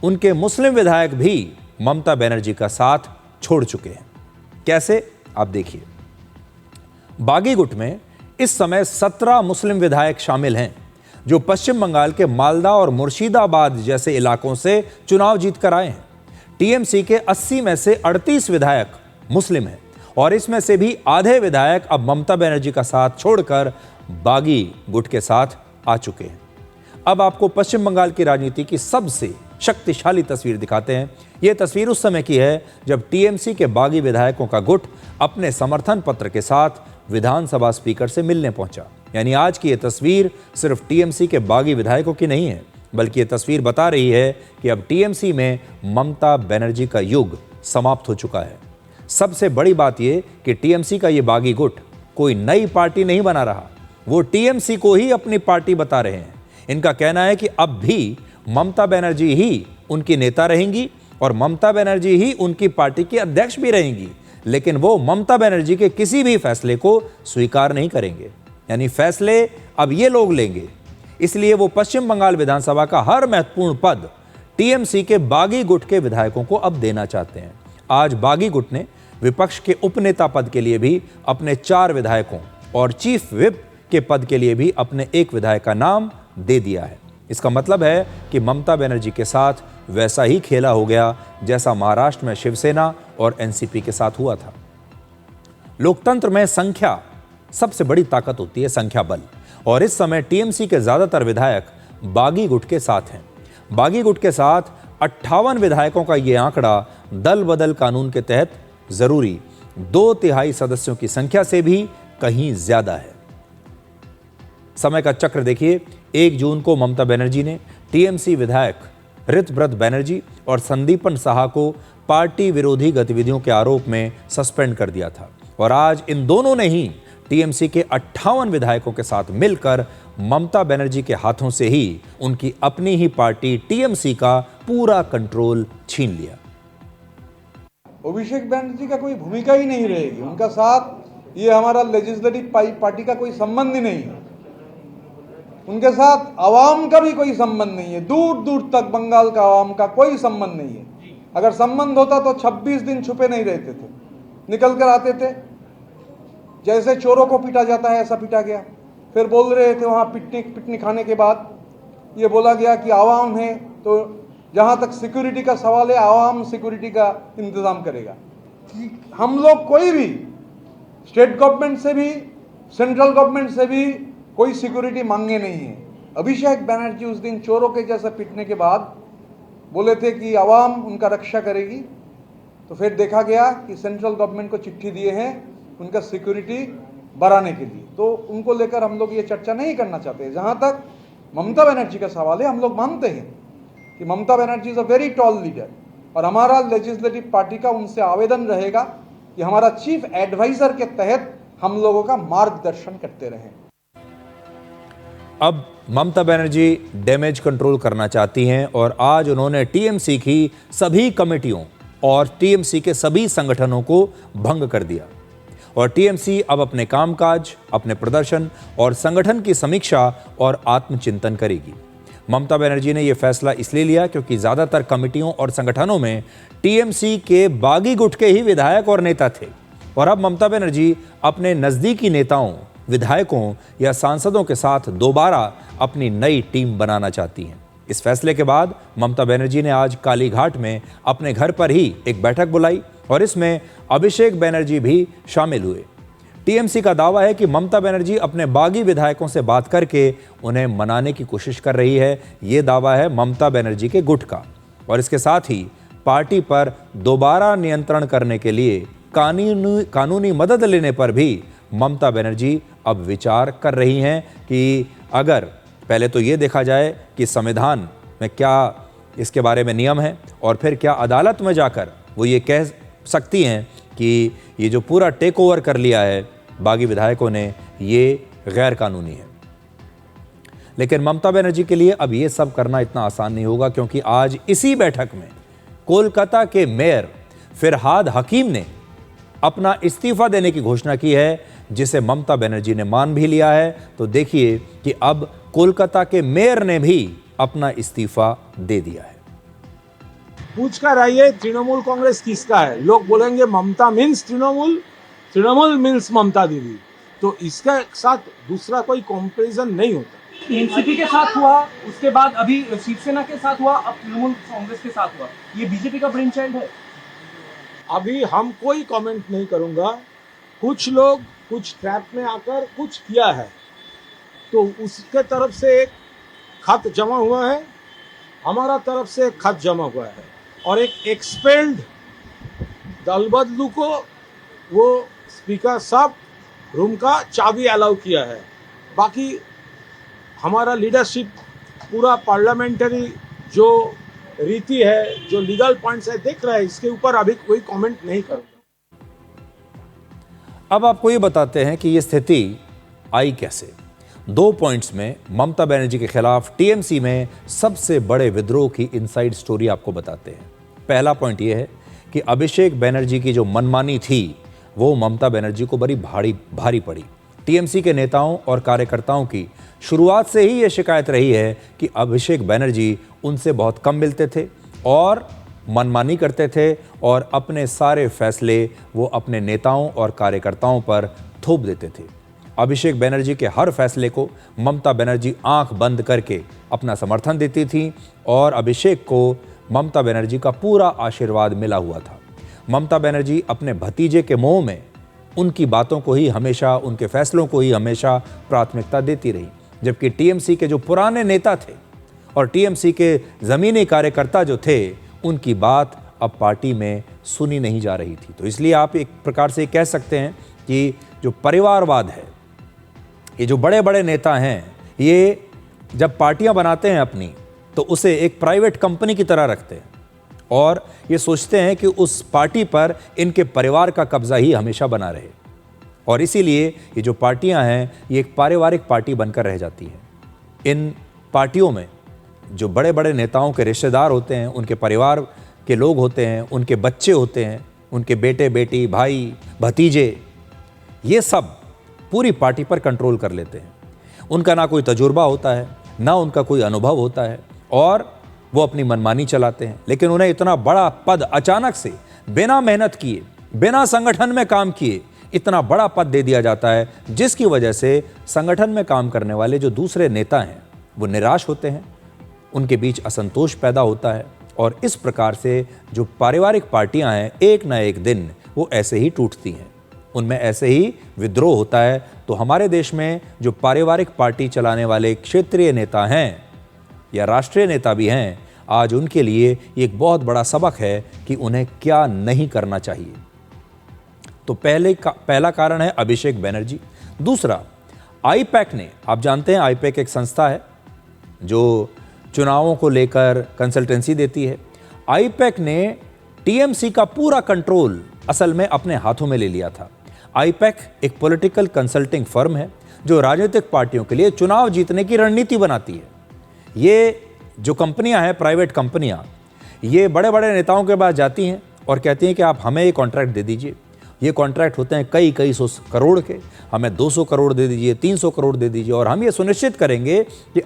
उनके मुस्लिम विधायक भी ममता बनर्जी का साथ छोड़ चुके हैं। कैसे, आप देखिए। बागी गुट में इस समय 17 मुस्लिम विधायक शामिल हैं जो पश्चिम बंगाल के मालदा और मुर्शिदाबाद जैसे इलाकों से चुनाव जीत कर आए हैं। टीएमसी के 80 में से 38 विधायक मुस्लिम हैं और इसमें से भी आधे विधायक अब ममता बनर्जी का साथ छोड़कर बागी गुट के साथ आ चुके हैं। अब आपको पश्चिम बंगाल की राजनीति की सबसे शक्तिशाली तस्वीर दिखाते हैं। यह तस्वीर उस समय की है जब टीएमसी के बागी विधायकों का गुट अपने समर्थन पत्र के साथ विधानसभा स्पीकर से मिलने पहुंचा। यानी आज की यह तस्वीर सिर्फ टीएमसी के बागी विधायकों की नहीं है, बल्कि यह तस्वीर बता रही है कि अब टीएमसी में ममता बनर्जी का युग समाप्त हो चुका है। सबसे बड़ी बात यह कि टीएमसी का यह बागी गुट कोई नई पार्टी नहीं बना रहा, वो टीएमसी को ही अपनी पार्टी बता रहे हैं। इनका कहना है कि अब भी ममता बनर्जी ही उनकी नेता रहेंगी और ममता बनर्जी ही उनकी पार्टी की अध्यक्ष भी रहेंगी, लेकिन वो ममता बनर्जी के किसी भी फैसले को स्वीकार नहीं करेंगे। यानी फैसले अब ये लोग लेंगे। इसलिए वो पश्चिम बंगाल विधानसभा का हर महत्वपूर्ण पद टीएमसी के बागी गुट के विधायकों को अब देना चाहते हैं। आज बागी गुट ने विपक्ष के उपनेता पद के लिए भी अपने 4 विधायकों और चीफ व्हिप के पद के लिए भी अपने 1 विधायक का नाम दे दिया है। इसका मतलब है कि ममता बनर्जी के साथ वैसा ही खेला हो गया जैसा महाराष्ट्र में शिवसेना और एनसीपी के साथ हुआ था। लोकतंत्र में संख्या सबसे बड़ी ताकत होती है, संख्या बल, और इस समय टीएमसी के ज्यादातर विधायक बागी गुट के साथ हैं। बागी गुट के साथ 58 विधायकों का यह आंकड़ा दल बदल कानून के तहत जरूरी 2/3 सदस्यों की संख्या से भी कहीं ज्यादा है। समय का चक्र देखिए। 1 जून को ममता बनर्जी ने टीएमसी विधायक ऋतव्रत बनर्जी और संदीपन साहा को पार्टी विरोधी गतिविधियों के आरोप में सस्पेंड कर दिया था और आज इन दोनों ने ही टीएमसी के 58 विधायकों के साथ मिलकर ममता बनर्जी के हाथों से ही उनकी अपनी ही पार्टी टीएमसी का पूरा कंट्रोल छीन लिया। अभिषेक बनर्जी का कोई भूमिका ही नहीं रहेगी, उनका साथ ये हमारा लेजिस्लेटिव पार्टी का कोई संबंध ही नहीं है, उनके साथ आवाम का भी कोई संबंध नहीं है, दूर दूर तक बंगाल का आवाम का कोई संबंध नहीं है। अगर संबंध होता तो 26 दिन छुपे नहीं रहते थे, निकल कर आते थे। जैसे चोरों को पीटा जाता है ऐसा पीटा गया। फिर बोल रहे थे वहाँ पिकनिक खाने के बाद ये बोला गया कि आवाम है तो जहाँ तक सिक्योरिटी का सवाल है आवाम सिक्योरिटी का इंतज़ाम करेगा। हम लोग कोई भी स्टेट गवर्नमेंट से भी सेंट्रल गवर्नमेंट से भी कोई सिक्योरिटी मांगे नहीं है। अभिषेक बनर्जी उस दिन चोरों के जैसा पीटने के बाद बोले थे कि आवाम उनका रक्षा करेगी, तो फिर देखा गया कि सेंट्रल गवर्नमेंट को चिट्ठी दिए हैं उनका सिक्योरिटी बढ़ाने के लिए। तो उनको लेकर हम लोग ये चर्चा नहीं करना चाहते। जहाँ तक ममता बनर्जी का सवाल है, हम लोग मानते हैं कि Mamata Banerjee is a very tall leader, और हमारा लेजिस्लेटिव पार्टी का उनसे आवेदन रहेगा कि हमारा चीफ एडवाइजर के तहत हम लोगों का मार्गदर्शन करते रहें। अब ममता बनर्जी डैमेज कंट्रोल करना चाहती हैं और आज उन्होंने टीएमसी की सभी कमेटियों और टीएमसी के सभी संगठनों को भंग कर दिया और टीएमसी अब अपने कामकाज, अपने प्रदर्शन और संगठन की समीक्षा और आत्मचिंतन करेगी। ममता बनर्जी ने यह फैसला इसलिए लिया क्योंकि ज्यादातर कमेटियों और संगठनों में टीएमसी के बागी गुट के ही विधायक और नेता थे और अब ममता बनर्जी अपने नजदीकी नेताओं, विधायकों या सांसदों के साथ दोबारा अपनी नई टीम बनाना चाहती हैं। इस फैसले के बाद ममता बनर्जी ने आज कालीघाट में अपने घर पर ही एक बैठक बुलाई और इसमें अभिषेक बनर्जी भी शामिल हुए। टीएमसी का दावा है कि ममता बनर्जी अपने बागी विधायकों से बात करके उन्हें मनाने की कोशिश कर रही है। ये दावा है ममता बनर्जी के गुट का और इसके साथ ही पार्टी पर दोबारा नियंत्रण करने के लिए कानूनी मदद लेने पर भी ममता बनर्जी अब विचार कर रही हैं कि अगर पहले तो ये देखा जाए कि संविधान में क्या इसके बारे में नियम है और फिर क्या अदालत में जाकर वो ये कह सकती हैं कि ये जो पूरा टेक ओवर कर लिया है बागी विधायकों ने, ये गैर कानूनी है। लेकिन ममता बनर्जी के लिए अब ये सब करना इतना आसान नहीं होगा क्योंकि आज इसी बैठक में कोलकाता के मेयर फिरहाद हकीम ने अपना इस्तीफा देने की घोषणा की है, जिसे ममता बनर्जी ने मान भी लिया है। तो देखिए कि अब कोलकाता के मेयर ने भी अपना इस्तीफा दे दिया है। पूछ कर आइए तृणमूल कांग्रेस किसका है, लोग बोलेंगे ममता मीन्स तृणमूल, तृणमूल मीन्स ममता दीदी। तो इसके साथ दूसरा कोई कंपैरिजन नहीं होता। एनसीपी के साथ हुआ, उसके बाद अभी शिवसेना के साथ हुआ, अब तृणमूल कांग्रेस के साथ हुआ। ये बीजेपी का ब्रेन चाइल्ड है। अभी हम कोई कमेंट नहीं करूंगा। कुछ लोग कुछ ट्रैप में आकर कुछ किया है, तो उसके तरफ से एक खत जमा हुआ है, हमारा तरफ से एक खत जमा हुआ है और एक एक्सपेल्ड दल बदलू को वो स्पीकर साहब रूम का चाबी अलाउ किया है। बाकी हमारा लीडरशिप पूरा पार्लियामेंट्री जो रीति है, जो लीगल पॉइंट्स है, देख रहा है। इसके ऊपर अभी कोई कमेंट नहीं करूंगा। अब आपको ये बताते हैं कि ये स्थिति आई कैसे। 2 पॉइंट्स में ममता बनर्जी के खिलाफ टीएमसी में सबसे बड़े विद्रोह की इनसाइड स्टोरी आपको बताते हैं। पहला पॉइंट ये है कि अभिषेक बनर्जी की जो मनमानी थी वो ममता बनर्जी को बड़ी भारी पड़ी। टीएमसी के नेताओं और कार्यकर्ताओं की शुरुआत से ही ये शिकायत रही है कि अभिषेक बनर्जी उनसे बहुत कम मिलते थे और मनमानी करते थे और अपने सारे फैसले वो अपने नेताओं और कार्यकर्ताओं पर थोप देते थे। अभिषेक बनर्जी के हर फैसले को ममता बनर्जी आंख बंद करके अपना समर्थन देती थी और अभिषेक को ममता बनर्जी का पूरा आशीर्वाद मिला हुआ था। ममता बनर्जी अपने भतीजे के मोह में उनकी बातों को ही हमेशा, उनके फैसलों को ही हमेशा प्राथमिकता देती रही, जबकि टीएमसी के जो पुराने नेता थे और टीएमसी के ज़मीनी कार्यकर्ता जो थे, उनकी बात अब पार्टी में सुनी नहीं जा रही थी। तो इसलिए आप एक प्रकार से कह सकते हैं कि जो परिवारवाद है, ये जो बड़े बड़े नेता हैं, ये जब पार्टियां बनाते हैं अपनी, तो उसे एक प्राइवेट कंपनी की तरह रखते हैं और ये सोचते हैं कि उस पार्टी पर इनके परिवार का कब्जा ही हमेशा बना रहे और इसीलिए ये जो पार्टियां हैं, ये एक पारिवारिक पार्टी बनकर रह जाती हैं। इन पार्टियों में जो बड़े बड़े नेताओं के रिश्तेदार होते हैं, उनके परिवार के लोग होते हैं, उनके बच्चे होते हैं, उनके बेटे बेटी, भाई भतीजे, ये सब पूरी पार्टी पर कंट्रोल कर लेते हैं। उनका ना कोई तजुर्बा होता है, ना उनका कोई अनुभव होता है और वो अपनी मनमानी चलाते हैं। लेकिन उन्हें इतना बड़ा पद अचानक से बिना मेहनत किए, बिना संगठन में काम किए इतना बड़ा पद दे दिया जाता है, जिसकी वजह से संगठन में काम करने वाले जो दूसरे नेता हैं वो निराश होते हैं, उनके बीच असंतोष पैदा होता है और इस प्रकार से जो पारिवारिक पार्टियां हैं, एक ना एक दिन वो ऐसे ही टूटती हैं, उनमें ऐसे ही विद्रोह होता है। तो हमारे देश में जो पारिवारिक पार्टी चलाने वाले क्षेत्रीय नेता हैं या राष्ट्रीय नेता भी हैं, आज उनके लिए एक बहुत बड़ा सबक है कि उन्हें क्या नहीं करना चाहिए। तो पहला कारण है अभिषेक बनर्जी। दूसरा, आईपैक ने, आप जानते हैं आईपैक एक संस्था है जो चुनावों को लेकर कंसल्टेंसी देती है। आईपैक ने टीएमसी का पूरा कंट्रोल असल में अपने हाथों में ले लिया था। आईपैक एक पॉलिटिकल कंसल्टिंग फर्म है जो राजनीतिक पार्टियों के लिए चुनाव जीतने की रणनीति बनाती है। ये जो कंपनियां हैं, प्राइवेट कंपनियां, ये बड़े बड़े नेताओं के पास जाती हैं और कहती हैं कि आप हमें ये कॉन्ट्रैक्ट दे दीजिए। ये कॉन्ट्रैक्ट होते हैं कई सौ करोड़ के, हमें 200 करोड़ दे दीजिए, 300 करोड़ दे दीजिए, और हम ये सुनिश्चित करेंगे कि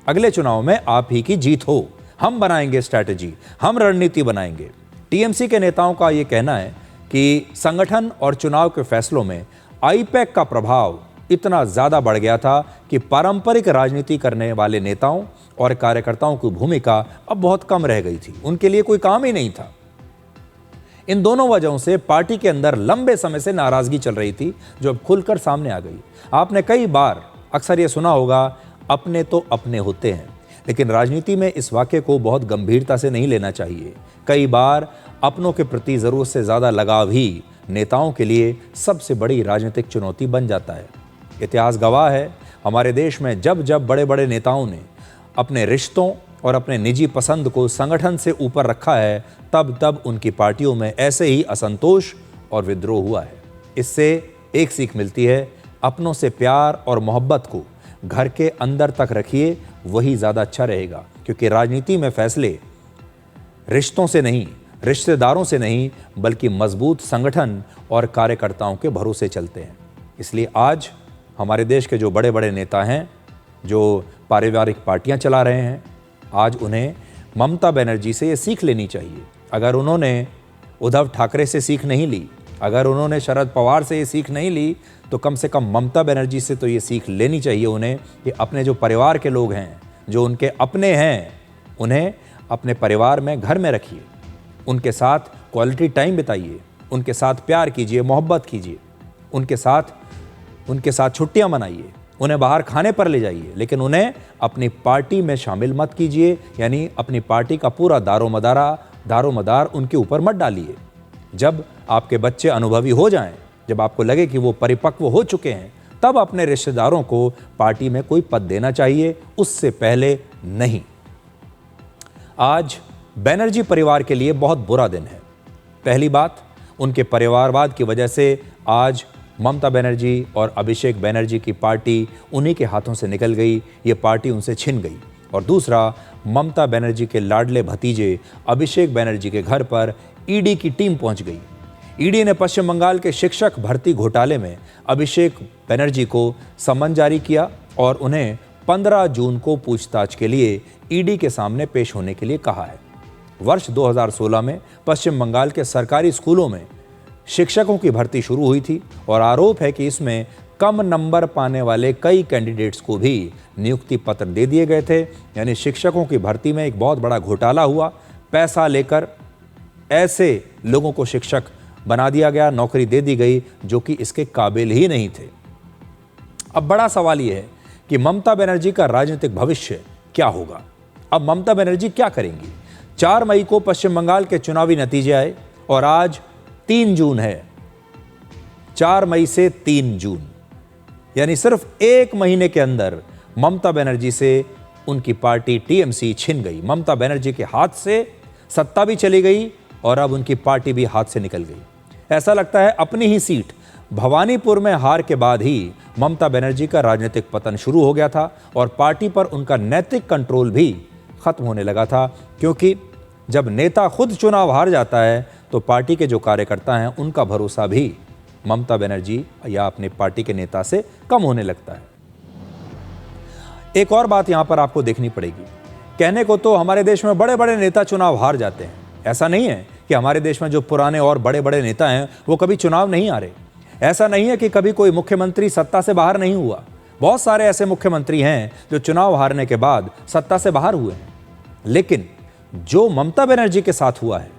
अगले चुनाव में आप ही की जीत हो। हम बनाएंगे स्ट्रैटेजी, हम रणनीति बनाएंगे। टीएमसी के नेताओं का ये कहना है कि संगठन और चुनाव के फैसलों में आईपैक का प्रभाव इतना ज़्यादा बढ़ गया था कि पारंपरिक राजनीति करने वाले नेताओं और कार्यकर्ताओं की भूमिका अब बहुत कम रह गई थी, उनके लिए कोई काम ही नहीं था। इन दोनों वजहों से पार्टी के अंदर लंबे समय से नाराजगी चल रही थी, जो अब खुलकर सामने आ गई। आपने कई बार अक्सर ये सुना होगा, अपने तो अपने होते हैं, लेकिन राजनीति में इस वाक्य को बहुत गंभीरता से नहीं लेना चाहिए। कई बार अपनों के प्रति ज़रूरत से ज़्यादा लगाव ही नेताओं के लिए सबसे बड़ी राजनीतिक चुनौती बन जाता है। इतिहास गवाह है, हमारे देश में जब जब बड़े बड़े नेताओं ने अपने रिश्तों और अपने निजी पसंद को संगठन से ऊपर रखा है, तब तब उनकी पार्टियों में ऐसे ही असंतोष और विद्रोह हुआ है। इससे एक सीख मिलती है, अपनों से प्यार और मोहब्बत को घर के अंदर तक रखिए, वही ज़्यादा अच्छा रहेगा, क्योंकि राजनीति में फैसले रिश्तों से नहीं, रिश्तेदारों से नहीं, बल्कि मजबूत संगठन और कार्यकर्ताओं के भरोसे चलते हैं। इसलिए आज हमारे देश के जो बड़े बड़े नेता हैं, जो पारिवारिक पार्टियां चला रहे हैं, आज उन्हें ममता बनर्जी से ये सीख लेनी चाहिए। अगर उन्होंने उद्धव ठाकरे से सीख नहीं ली, अगर उन्होंने शरद पवार से ये सीख नहीं ली, तो कम से कम ममता बनर्जी से तो ये सीख लेनी चाहिए उन्हें कि अपने जो परिवार के लोग हैं, जो उनके अपने हैं, उन्हें अपने परिवार में, घर में रखिए, उनके साथ क्वालिटी टाइम बिताइए, उनके साथ प्यार कीजिए, मोहब्बत कीजिए, उनके साथ छुट्टियां मनाइए, उन्हें बाहर खाने पर ले जाइए, लेकिन उन्हें अपनी पार्टी में शामिल मत कीजिए। यानी अपनी पार्टी का पूरा दारोमदार उनके ऊपर मत डालिए। जब आपके बच्चे अनुभवी हो जाएं, जब आपको लगे कि वो परिपक्व हो चुके हैं, तब अपने रिश्तेदारों को पार्टी में कोई पद देना चाहिए, उससे पहले नहीं। आज बनर्जी परिवार के लिए बहुत बुरा दिन है। पहली बात, उनके परिवारवाद की वजह से आज ममता बनर्जी और अभिषेक बनर्जी की पार्टी उन्हीं के हाथों से निकल गई, ये पार्टी उनसे छिन गई। और दूसरा, ममता बनर्जी के लाडले भतीजे अभिषेक बनर्जी के घर पर ईडी की टीम पहुंच गई। ईडी ने पश्चिम बंगाल के शिक्षक भर्ती घोटाले में अभिषेक बनर्जी को समन जारी किया और उन्हें 15 जून को पूछताछ के लिए ईडी के सामने पेश होने के लिए कहा है। वर्ष 2016 में पश्चिम बंगाल के सरकारी स्कूलों में शिक्षकों की भर्ती शुरू हुई थी और आरोप है कि इसमें कम नंबर पाने वाले कई कैंडिडेट्स को भी नियुक्ति पत्र दे दिए गए थे। यानी शिक्षकों की भर्ती में एक बहुत बड़ा घोटाला हुआ, पैसा लेकर ऐसे लोगों को शिक्षक बना दिया गया, नौकरी दे दी गई जो कि इसके काबिल ही नहीं थे। अब बड़ा सवाल यह है कि ममता बनर्जी का राजनीतिक भविष्य क्या होगा। अब ममता बनर्जी क्या करेंगी। 4 मई को पश्चिम बंगाल के चुनावी नतीजे आए और आज 3 जून है। 4 मई से 3 जून, यानी सिर्फ 1 महीने के अंदर ममता बनर्जी से उनकी पार्टी टीएमसी छिन गई। ममता बनर्जी के हाथ से सत्ता भी चली गई और अब उनकी पार्टी भी हाथ से निकल गई। ऐसा लगता है अपनी ही सीट भवानीपुर में हार के बाद ही ममता बनर्जी का राजनीतिक पतन शुरू हो गया था और पार्टी पर उनका नैतिक कंट्रोल भी खत्म होने लगा था, क्योंकि जब नेता खुद चुनाव हार जाता है तो पार्टी के जो कार्यकर्ता हैं उनका भरोसा भी ममता बनर्जी या अपनी पार्टी के नेता से कम होने लगता है। एक और बात यहां पर आपको देखनी पड़ेगी। कहने को तो हमारे देश में बड़े बड़े नेता चुनाव हार जाते हैं, ऐसा नहीं है कि हमारे देश में जो पुराने और बड़े बड़े नेता हैं वो कभी चुनाव नहीं हारे। ऐसा नहीं है कि कभी कोई मुख्यमंत्री सत्ता से बाहर नहीं हुआ। बहुत सारे ऐसे मुख्यमंत्री हैं जो चुनाव हारने के बाद सत्ता से बाहर हुए हैं, लेकिन जो ममता बनर्जी के साथ हुआ है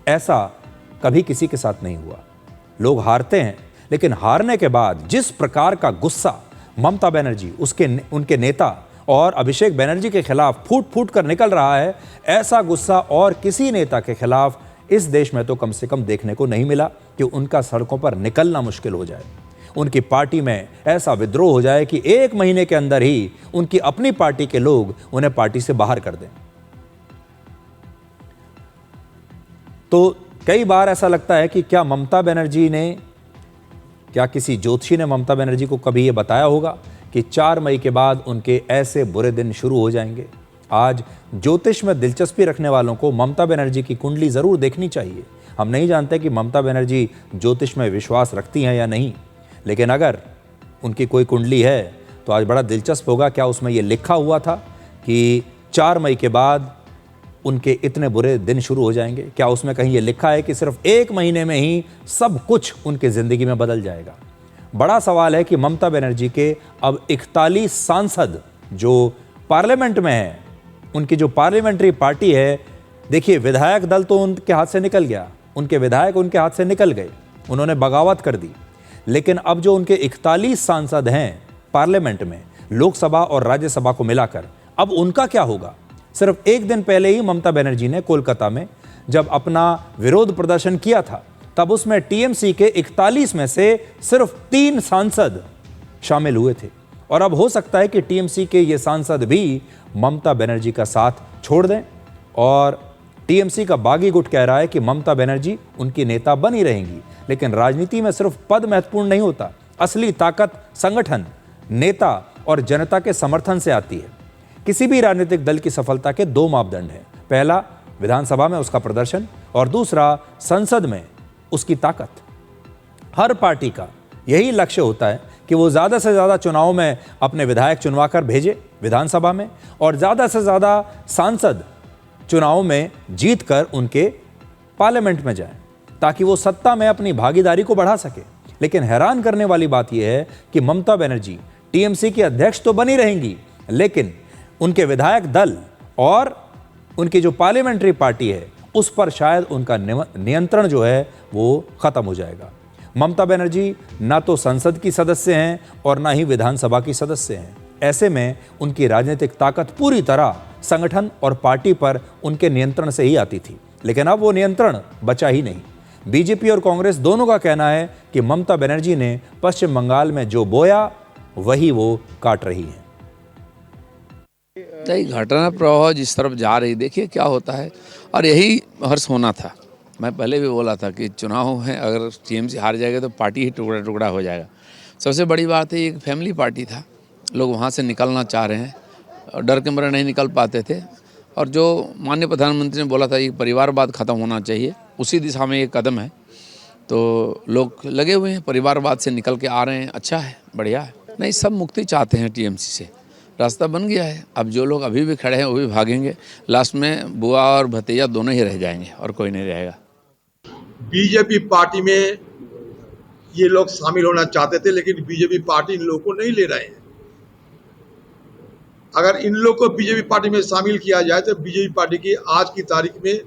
ऐसा कभी किसी के साथ नहीं हुआ। लोग हारते हैं, लेकिन हारने के बाद जिस प्रकार का गुस्सा ममता बनर्जी, उनके नेता और अभिषेक बनर्जी के खिलाफ फूट फूट कर निकल रहा है, ऐसा गुस्सा और किसी नेता के खिलाफ इस देश में तो कम से कम देखने को नहीं मिला कि उनका सड़कों पर निकलना मुश्किल हो जाए, उनकी पार्टी में ऐसा विद्रोह हो जाए कि 1 महीने के अंदर ही उनकी अपनी पार्टी के लोग उन्हें पार्टी से बाहर कर दें। तो कई बार ऐसा लगता है कि क्या ममता बनर्जी ने, क्या किसी ज्योतिषी ने ममता बनर्जी को कभी यह बताया होगा कि 4 मई के बाद उनके ऐसे बुरे दिन शुरू हो जाएंगे। आज ज्योतिष में दिलचस्पी रखने वालों को ममता बनर्जी की कुंडली जरूर देखनी चाहिए। हम नहीं जानते कि ममता बनर्जी ज्योतिष में विश्वास रखती हैं या नहीं, लेकिन अगर उनकी कोई कुंडली है तो आज बड़ा दिलचस्प होगा। क्या उसमें यह लिखा हुआ था कि 4 मई के बाद उनके इतने बुरे दिन शुरू हो जाएंगे? क्या उसमें कहीं ये लिखा है कि सिर्फ 1 महीने में ही सब कुछ उनकी ज़िंदगी में बदल जाएगा? बड़ा सवाल है कि ममता बनर्जी के अब 41 सांसद जो पार्लियामेंट में हैं, उनकी जो पार्लियामेंट्री पार्टी है, देखिए विधायक दल तो उनके हाथ से निकल गया, उनके विधायक उनके हाथ से निकल गए, उन्होंने बगावत कर दी। लेकिन अब जो उनके 41 सांसद हैं पार्लियामेंट में, लोकसभा और राज्यसभा को मिलाकर, अब उनका क्या होगा? सिर्फ 1 दिन पहले ही ममता बनर्जी ने कोलकाता में जब अपना विरोध प्रदर्शन किया था, तब उसमें टीएमसी के 41 में से सिर्फ 3 सांसद शामिल हुए थे। और अब हो सकता है कि टीएमसी के ये सांसद भी ममता बनर्जी का साथ छोड़ दें। और टीएमसी का बागी गुट कह रहा है कि ममता बनर्जी उनकी नेता बनी रहेंगी, लेकिन राजनीति में सिर्फ पद महत्वपूर्ण नहीं होता, असली ताकत संगठन, नेता और जनता के समर्थन से आती है। किसी भी राजनीतिक दल की सफलता के 2 मापदंड हैं, पहला विधानसभा में उसका प्रदर्शन और दूसरा संसद में उसकी ताकत। हर पार्टी का यही लक्ष्य होता है कि वो ज़्यादा से ज़्यादा चुनाव में अपने विधायक चुनवाकर भेजे विधानसभा में और ज़्यादा से ज़्यादा सांसद चुनाव में जीतकर उनके पार्लियामेंट में जाएं, ताकि वो सत्ता में अपनी भागीदारी को बढ़ा सके। लेकिन हैरान करने वाली बात यह है कि ममता बनर्जी टीएमसी की अध्यक्ष तो बनी रहेंगी, लेकिन उनके विधायक दल और उनकी जो पार्लियामेंट्री पार्टी है उस पर शायद उनका नियंत्रण जो है वो खत्म हो जाएगा। ममता बनर्जी ना तो संसद की सदस्य हैं और ना ही विधानसभा की सदस्य हैं। ऐसे में उनकी राजनीतिक ताकत पूरी तरह संगठन और पार्टी पर उनके नियंत्रण से ही आती थी, लेकिन अब वो नियंत्रण बचा ही नहीं। बीजेपी और कांग्रेस दोनों का कहना है कि ममता बनर्जी ने पश्चिम बंगाल में जो बोया वही वो काट रही है। घटना प्रवाह जिस तरफ जा रही, देखिए क्या होता है, और यही हर्ष होना था। मैं पहले भी बोला था कि चुनाव है, अगर टीएमसी हार जाएगा तो पार्टी ही टुकड़ा टुकड़ा हो जाएगा। सबसे बड़ी बात है, एक फैमिली पार्टी था, लोग वहाँ से निकलना चाह रहे हैं और डर के मारे नहीं निकल पाते थे। और जो माननीय प्रधानमंत्री ने बोला था ये परिवारवाद खत्म होना चाहिए, उसी दिशा में एक कदम है। तो लोग लगे हुए हैं, परिवारवाद से निकल के आ रहे हैं, अच्छा है, बढ़िया है। नहीं, सब मुक्ति चाहते हैं टीएमसी से, रास्ता बन गया है। अब जो लोग अभी भी खड़े हैं वो भी भागेंगे, लास्ट में बुआ और भतीजा दोनों ही रह जाएंगे और कोई नहीं रहेगा। बीजेपी पार्टी में ये लोग शामिल होना चाहते थे, लेकिन बीजेपी पार्टी इन लोगों को नहीं ले रहे हैं। अगर इन लोग को बीजेपी पार्टी में शामिल किया जाए तो बीजेपी पार्टी की आज की तारीख में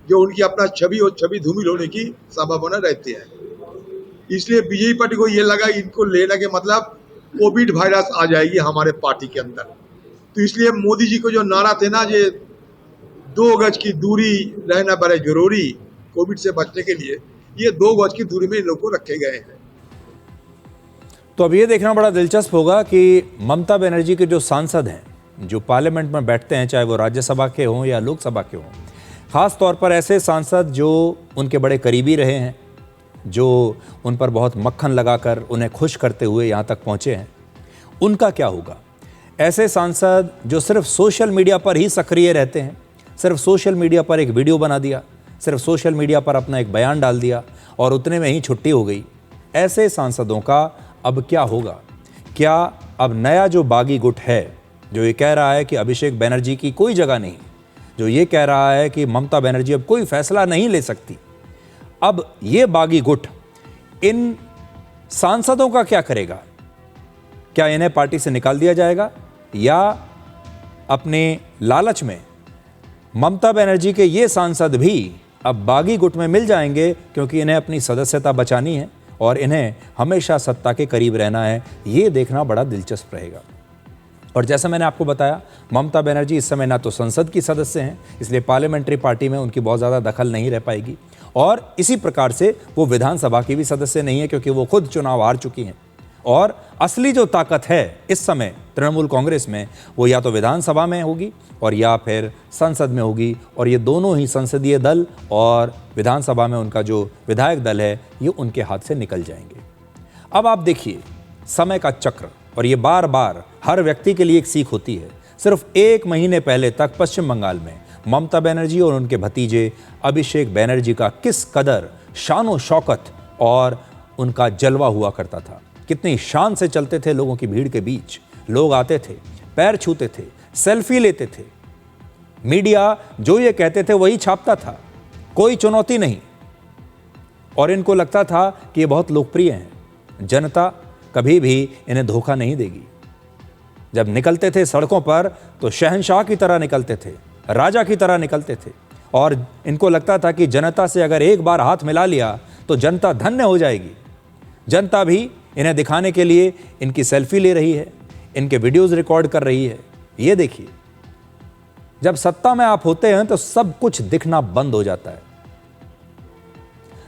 जो उनकी अपना छवि और छवि धूमिल होने की संभावना रहती है। इसलिए बीजेपी पार्टी को ये लगा इनको लेने के मतलब कोविड वायरस आ जाएगी हमारे पार्टी के अंदर। तो इसलिए मोदी जी को जो नारा थे ना, ये 2 गज की दूरी रहना बड़े जरूरी कोविड से बचने के लिए, ये 2 गज की दूरी में इन लोग को रखे गए हैं। तो अब ये देखना बड़ा दिलचस्प होगा कि ममता बनर्जी के जो सांसद हैं, जो पार्लियामेंट में बैठते हैं, चाहे वो राज्यसभा के हों या लोकसभा के हों, खास तौर पर ऐसे सांसद जो उनके बड़े करीबी रहे हैं, जो उन पर बहुत मक्खन लगाकर उन्हें खुश करते हुए यहाँ तक पहुँचे हैं, उनका क्या होगा? ऐसे सांसद जो सिर्फ सोशल मीडिया पर ही सक्रिय रहते हैं, सिर्फ सोशल मीडिया पर एक वीडियो बना दिया, सिर्फ सोशल मीडिया पर अपना एक बयान डाल दिया और उतने में ही छुट्टी हो गई, ऐसे सांसदों का अब क्या होगा? क्या अब नया जो बागी गुट है, जो ये कह रहा है कि अभिषेक बनर्जी की कोई जगह नहीं, जो ये कह रहा है कि ममता बनर्जी अब कोई फैसला नहीं ले सकती, अब ये बागी गुट इन सांसदों का क्या करेगा? क्या इन्हें पार्टी से निकाल दिया जाएगा या अपने लालच में ममता बनर्जी के ये सांसद भी अब बागी गुट में मिल जाएंगे, क्योंकि इन्हें अपनी सदस्यता बचानी है और इन्हें हमेशा सत्ता के करीब रहना है? ये देखना बड़ा दिलचस्प रहेगा। और जैसा मैंने आपको बताया, ममता बनर्जी इस समय ना तो संसद की सदस्य हैं, इसलिए पार्लियामेंट्री पार्टी में उनकी बहुत ज़्यादा दखल नहीं रह पाएगी, और इसी प्रकार से वो विधानसभा की भी सदस्य नहीं है, क्योंकि वो खुद चुनाव हार चुकी हैं। और असली जो ताकत है इस समय तृणमूल कांग्रेस में, वो या तो विधानसभा में होगी और या फिर संसद में होगी, और ये दोनों ही संसदीय दल और विधानसभा में उनका जो विधायक दल है, ये उनके हाथ से निकल जाएंगे। अब आप देखिए समय का चक्र, और ये बार बार हर व्यक्ति के लिए एक सीख होती है। सिर्फ 1 महीने पहले तक पश्चिम बंगाल में ममता बनर्जी और उनके भतीजे अभिषेक बनर्जी का किस कदर शान शौकत और उनका जलवा हुआ करता था। कितनी शान से चलते थे लोगों की भीड़ के बीच, लोग आते थे, पैर छूते थे, सेल्फी लेते थे, मीडिया जो ये कहते थे वही छापता था, कोई चुनौती नहीं, और इनको लगता था कि ये बहुत लोकप्रिय हैं, जनता कभी भी इन्हें धोखा नहीं देगी। जब निकलते थे सड़कों पर तो शहंशाह की तरह निकलते थे, राजा की तरह निकलते थे, और इनको लगता था कि जनता से अगर एक बार हाथ मिला लिया तो जनता धन्य हो जाएगी। जनता भी इन्हें दिखाने के लिए इनकी सेल्फी ले रही है, इनके वीडियोस रिकॉर्ड कर रही है। ये देखिए, जब सत्ता में आप होते हैं तो सब कुछ दिखना बंद हो जाता है।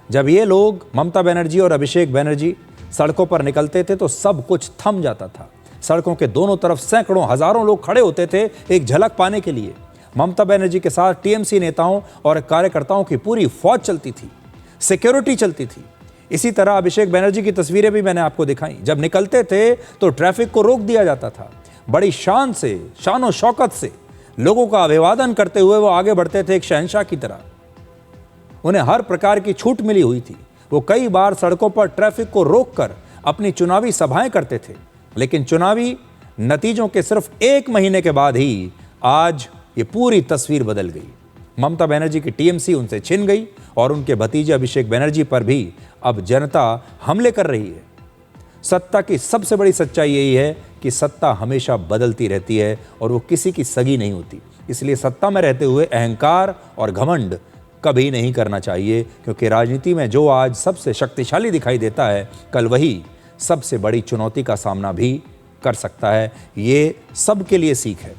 जब ये लोग ममता बनर्जी और अभिषेक बनर्जी सड़कों पर निकलते थे तो सब कुछ थम जाता था। सड़कों के दोनों तरफ सैकड़ों हजारों लोग खड़े होते थे एक झलक पाने के लिए। ममता बनर्जी के साथ टीएमसी नेताओं और कार्यकर्ताओं की पूरी फौज चलती थी, सिक्योरिटी चलती थी। इसी तरह अभिषेक बनर्जी की तस्वीरें भी मैंने आपको दिखाई। जब निकलते थे तो ट्रैफिक को रोक दिया जाता था। बड़ी शान से, शान और शौकत से लोगों का अभिवादन करते हुए वो आगे बढ़ते थे एक शहंशाह की तरह। उन्हें हर प्रकार की छूट मिली हुई थी। वो कई बार सड़कों पर ट्रैफिक को रोककर अपनी चुनावी सभाएं करते थे, लेकिन चुनावी नतीजों के सिर्फ 1 महीने के बाद ही आज ये पूरी तस्वीर बदल गई। ममता बनर्जी की टीएमसी उनसे छिन गई और उनके भतीजे अभिषेक बनर्जी पर भी अब जनता हमले कर रही है। सत्ता की सबसे बड़ी सच्चाई यही है कि सत्ता हमेशा बदलती रहती है और वो किसी की सगी नहीं होती। इसलिए सत्ता में रहते हुए अहंकार और घमंड कभी नहीं करना चाहिए, क्योंकि राजनीति में जो आज सबसे शक्तिशाली दिखाई देता है, कल वही सबसे बड़ी चुनौती का सामना भी कर सकता है। ये सबके लिए सीख है।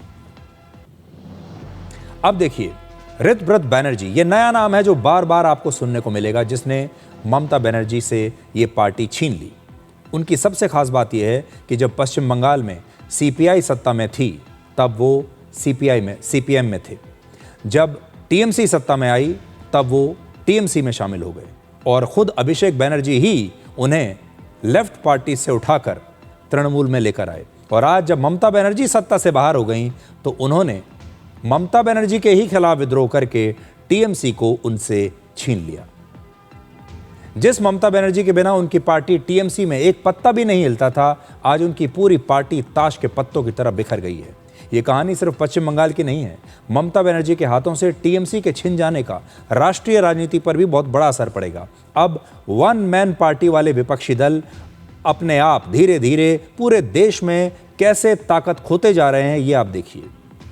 अब देखिए, ऋतव्रत बनर्जी, ये नया नाम है जो बार बार आपको सुनने को मिलेगा, जिसने ममता बनर्जी से ये पार्टी छीन ली। उनकी सबसे खास बात यह है कि जब पश्चिम बंगाल में सीपीआई सत्ता में थी तब वो सीपीएम में थे। जब टीएमसी सत्ता में आई तब वो टीएमसी में शामिल हो गए, और खुद अभिषेक बनर्जी ही उन्हें लेफ्ट पार्टी से उठाकर तृणमूल में लेकर आए। और आज जब ममता बनर्जी सत्ता से बाहर हो गई तो उन्होंने ममता बनर्जी के ही खिलाफ विद्रोह करके टीएमसी को उनसे छीन लिया। जिस ममता बनर्जी के बिना उनकी पार्टी टीएमसी में एक पत्ता भी नहीं हिलता था, आज उनकी पूरी पार्टी ताश के पत्तों की तरह बिखर गई है। ये कहानी सिर्फ पश्चिम बंगाल की नहीं है। ममता बनर्जी के हाथों से टीएमसी के छिन जाने का राष्ट्रीय राजनीति पर भी बहुत बड़ा असर पड़ेगा। अब वन मैन पार्टी वाले विपक्षी दल अपने आप धीरे धीरे पूरे देश में कैसे ताकत खोते जा रहे हैं, ये आप देखिए।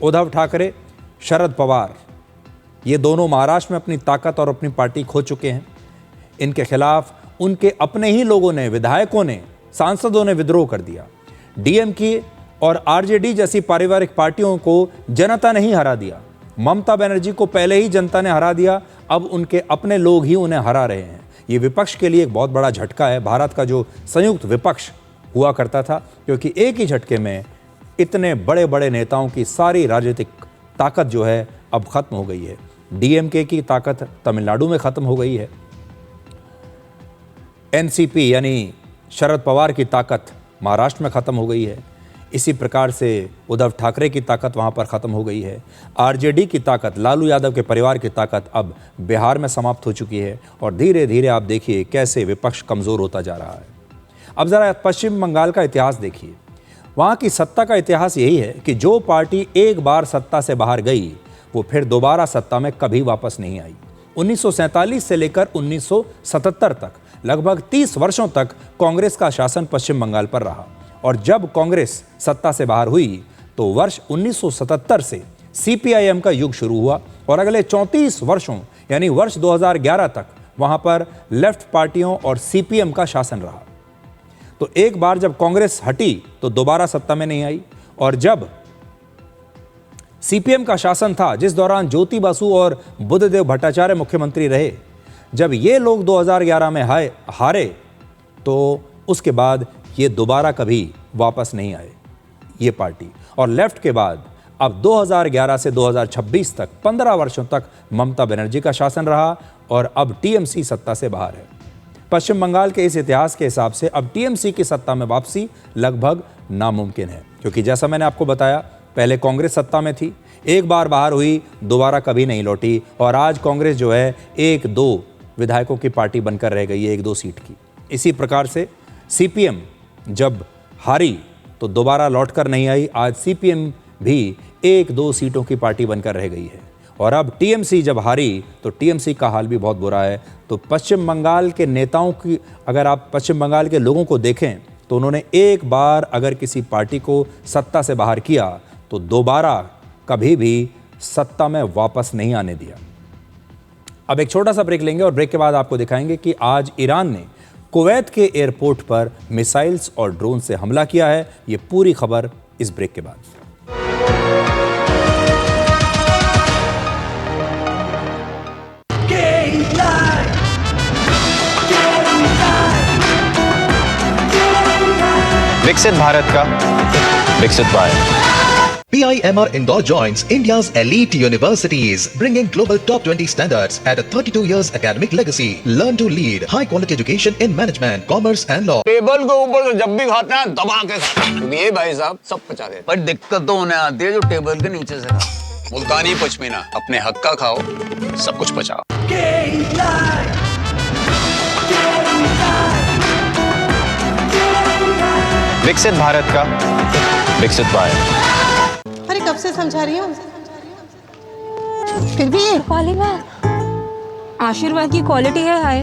उद्धव ठाकरे, शरद पवार, ये दोनों महाराष्ट्र में अपनी ताकत और अपनी पार्टी खो चुके हैं। इनके खिलाफ उनके अपने ही लोगों ने, विधायकों ने, सांसदों ने विद्रोह कर दिया। डीएमके और आरजेडी जैसी पारिवारिक पार्टियों को जनता नहीं हरा दिया। ममता बनर्जी को पहले ही जनता ने हरा दिया, अब उनके अपने लोग ही उन्हें हरा रहे हैं। ये विपक्ष के लिए एक बहुत बड़ा झटका है। भारत का जो संयुक्त विपक्ष हुआ करता था, क्योंकि एक ही झटके में इतने बड़े बड़े नेताओं की सारी राजनीतिक ताकत जो है अब खत्म हो गई है। डीएमके की ताकत तमिलनाडु में खत्म हो गई है। एनसीपी यानी शरद पवार की ताकत महाराष्ट्र में खत्म हो गई है। इसी प्रकार से उद्धव ठाकरे की ताकत वहाँ पर ख़त्म हो गई है। आरजेडी की ताकत, लालू यादव के परिवार की ताकत अब बिहार में समाप्त हो चुकी है, और धीरे धीरे आप देखिए कैसे विपक्ष कमज़ोर होता जा रहा है। अब ज़रा पश्चिम बंगाल का इतिहास देखिए। वहाँ की सत्ता का इतिहास यही है कि जो पार्टी एक बार सत्ता से बाहर गई वो फिर दोबारा सत्ता में कभी वापस नहीं आई। 1947 से लेकर 1977 तक लगभग 30 वर्षों तक कांग्रेस का शासन पश्चिम बंगाल पर रहा, और जब कांग्रेस सत्ता से बाहर हुई तो वर्ष 1977 से सीपीआईएम का युग शुरू हुआ, और अगले 34 वर्षों यानी वर्ष 2011 तक वहां पर लेफ्ट पार्टियों और सीपीएम का शासन रहा। तो एक बार जब कांग्रेस हटी तो दोबारा सत्ता में नहीं आई, और जब सीपीएम का शासन था, जिस दौरान ज्योति बासु और बुद्धदेव भट्टाचार्य मुख्यमंत्री रहे, जब ये लोग 2011 में हारे तो उसके बाद ये दोबारा कभी वापस नहीं आए ये पार्टी। और लेफ्ट के बाद अब 2011 से 2026 तक 15 वर्षों तक ममता बनर्जी का शासन रहा और अब टीएमसी सत्ता से बाहर है। पश्चिम बंगाल के इस इतिहास के हिसाब से अब टीएमसी की सत्ता में वापसी लगभग नामुमकिन है, क्योंकि जैसा मैंने आपको बताया, पहले कांग्रेस सत्ता में थी, एक बार बाहर हुई, दोबारा कभी नहीं लौटी, और आज कांग्रेस जो है 1-2 विधायकों की पार्टी बनकर रह गई है, 1-2 सीट की। इसी प्रकार से सीपीएम जब हारी तो दोबारा लौटकर नहीं आई, आज सीपीएम भी 1-2 सीटों की पार्टी बनकर रह गई है। और अब टीएमसी जब हारी तो टीएमसी का हाल भी बहुत बुरा है। तो पश्चिम बंगाल के नेताओं की, अगर आप पश्चिम बंगाल के लोगों को देखें तो उन्होंने एक बार अगर किसी पार्टी को सत्ता से बाहर किया तो दोबारा कभी भी सत्ता में वापस नहीं आने दिया। अब एक छोटा सा ब्रेक लेंगे और ब्रेक के बाद आपको दिखाएंगे कि आज ईरान ने कुवैत के एयरपोर्ट पर मिसाइल्स और ड्रोन से हमला किया है। ये पूरी खबर इस ब्रेक के बाद। विकसित भारत का विकसित Bharat. PIMR Indore joins India's elite universities, bringing global top 20 standards at a 32 years academic legacy. Learn to lead high quality education in management, commerce and law. Table के ऊपर जब भी खाते हैं दबा के खाते हैं। ये भाई साहब सब पचा देते, पर दिक्कत तो उन्हें आती है जो टेबल के नीचे से खा। मुल्तानी पश्मीना, अपने हक का खाओ, सब कुछ पचाओ। विकसित भारत का विकसित भारत। अरे कब से समझा रही हूँ, फिर भी आशीर्वाद की क्वालिटी है हाय,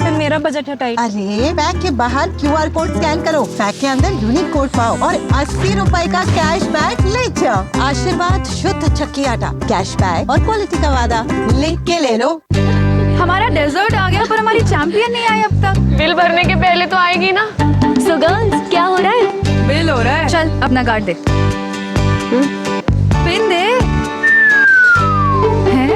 फिर मेरा बजट है टाइट। अरे बैग के बाहर QR कोड स्कैन करो, बैग के अंदर यूनिक कोड पाओ और 80 रुपए का कैश बैग ले जाओ। आशीर्वाद शुद्ध चक्की आटा, कैश बैग और क्वालिटी का वादा लिख के ले लो। हमारा डेजर्ट आ गया पर हमारी चैंपियन नहीं आई अब तक। बिल भरने के पहले तो आएगी ना। So girls, क्या हो रहा है? बिल हो रहा है। चल अपना कार्ड दे। पिन दे।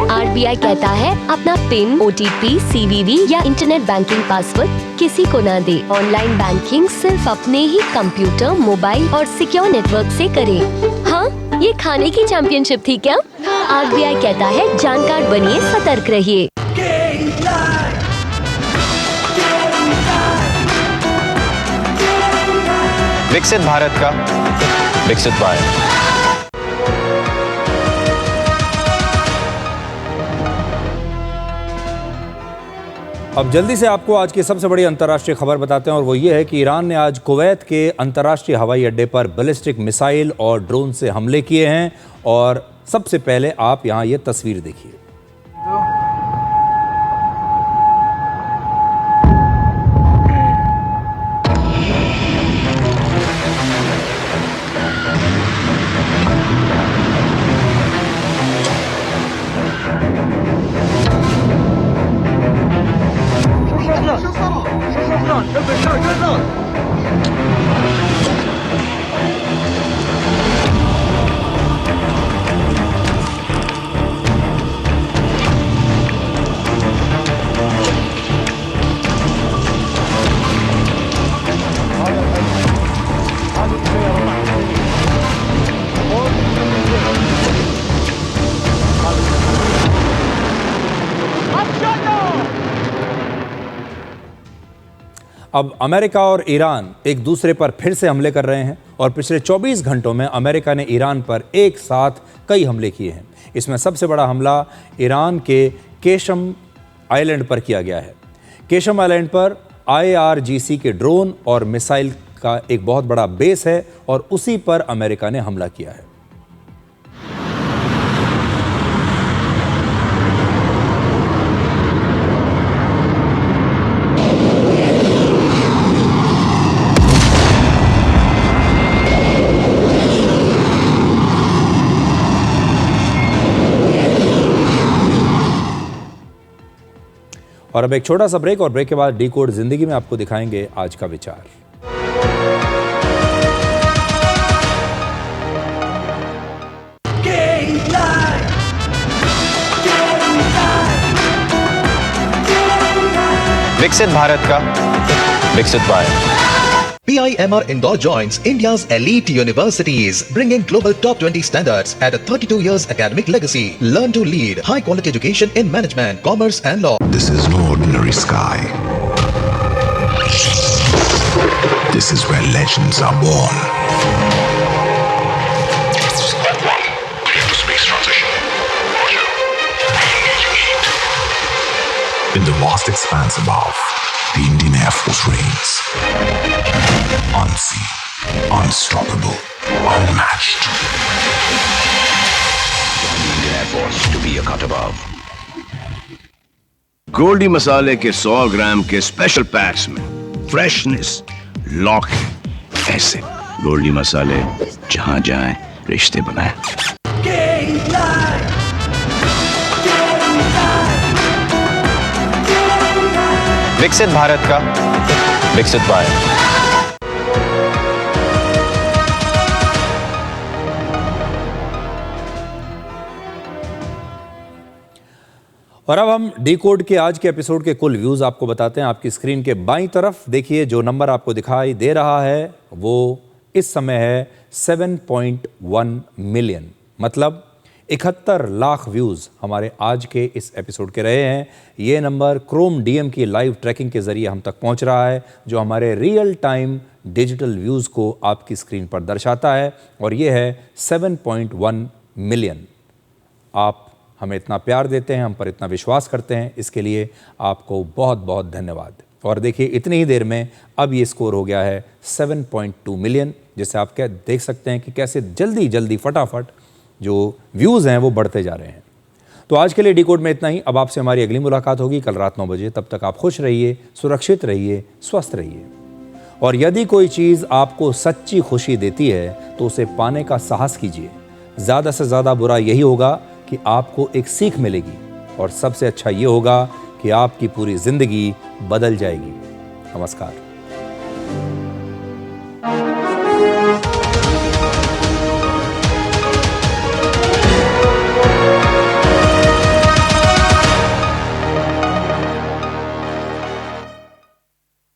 RBI कहता है अपना पिन, OTP, CVV या इंटरनेट बैंकिंग पासवर्ड किसी को ना दे। ऑनलाइन बैंकिंग सिर्फ अपने ही कंप्यूटर, मोबाइल और सिक्योर नेटवर्क से करें। हाँ, ये खाने की चैंपियनशिप थी क्या? RBI कहता है जानकार बनिए, सतर्क रहिए। विकसित भारत का विकसित भारत। अब जल्दी से आपको आज की सबसे बड़ी अंतर्राष्ट्रीय खबर बताते हैं और वो ये है कि ईरान ने आज कुवैत के अंतर्राष्ट्रीय हवाई अड्डे पर बैलिस्टिक मिसाइल और ड्रोन से हमले किए हैं। और सबसे पहले आप यहाँ ये तस्वीर देखिए। अब अमेरिका और ईरान एक दूसरे पर फिर से हमले कर रहे हैं और पिछले 24 घंटों में अमेरिका ने ईरान पर एक साथ कई हमले किए हैं। इसमें सबसे बड़ा हमला ईरान के केशम आइलैंड पर किया गया है। केशम आइलैंड पर IRGC के ड्रोन और मिसाइल का एक बहुत बड़ा बेस है और उसी पर अमेरिका ने हमला किया है। और अब एक छोटा सा ब्रेक और ब्रेक के बाद डिकोड जिंदगी में आपको दिखाएंगे आज का विचार। विकसित भारत का विकसित wire. PIMR Indore joins India's elite universities, bringing global top 20 standards at a 32 years academic legacy. Learn to lead high quality education in management, commerce and law. This is no ordinary sky. This is where legends are born. Space transition. In the vast expanse above, the Indian Air Force reigns. Unseen, unstoppable, unmatched. The Indian Air Force to be a cut above. Goldiee मसाले के 100 ग्राम के special packs में freshness lock है। ऐसे गोल्डी मसाले जहां जाएं रिश्ते बनाएं। विकसित भारत का विकसित वायर। और अब हम डी कोड के आज के एपिसोड के कुल व्यूज आपको बताते हैं। आपकी स्क्रीन के बाईं तरफ देखिए, जो नंबर आपको दिखाई दे रहा है वो इस समय है 7.1 मिलियन, मतलब 71 लाख व्यूज़ हमारे आज के इस एपिसोड के रहे हैं। ये नंबर क्रोम डीएम की लाइव ट्रैकिंग के ज़रिए हम तक पहुंच रहा है, जो हमारे रियल टाइम डिजिटल व्यूज़ को आपकी स्क्रीन पर दर्शाता है, और ये है 7.1 मिलियन। आप हमें इतना प्यार देते हैं, हम पर इतना विश्वास करते हैं, इसके लिए आपको बहुत बहुत धन्यवाद। और देखिए, इतनी ही देर में अब ये स्कोर हो गया है 7.2 मिलियन, जिससे आप देख सकते हैं कि कैसे जल्दी जल्दी फटाफट जो व्यूज़ हैं वो बढ़ते जा रहे हैं। तो आज के लिए डी कोड में इतना ही। अब आपसे हमारी अगली मुलाकात होगी कल रात 9 बजे। तब तक आप खुश रहिए, सुरक्षित रहिए, स्वस्थ रहिए। और यदि कोई चीज़ आपको सच्ची खुशी देती है तो उसे पाने का साहस कीजिए। ज़्यादा से ज़्यादा बुरा यही होगा कि आपको एक सीख मिलेगी, और सबसे अच्छा ये होगा कि आपकी पूरी ज़िंदगी बदल जाएगी। नमस्कार।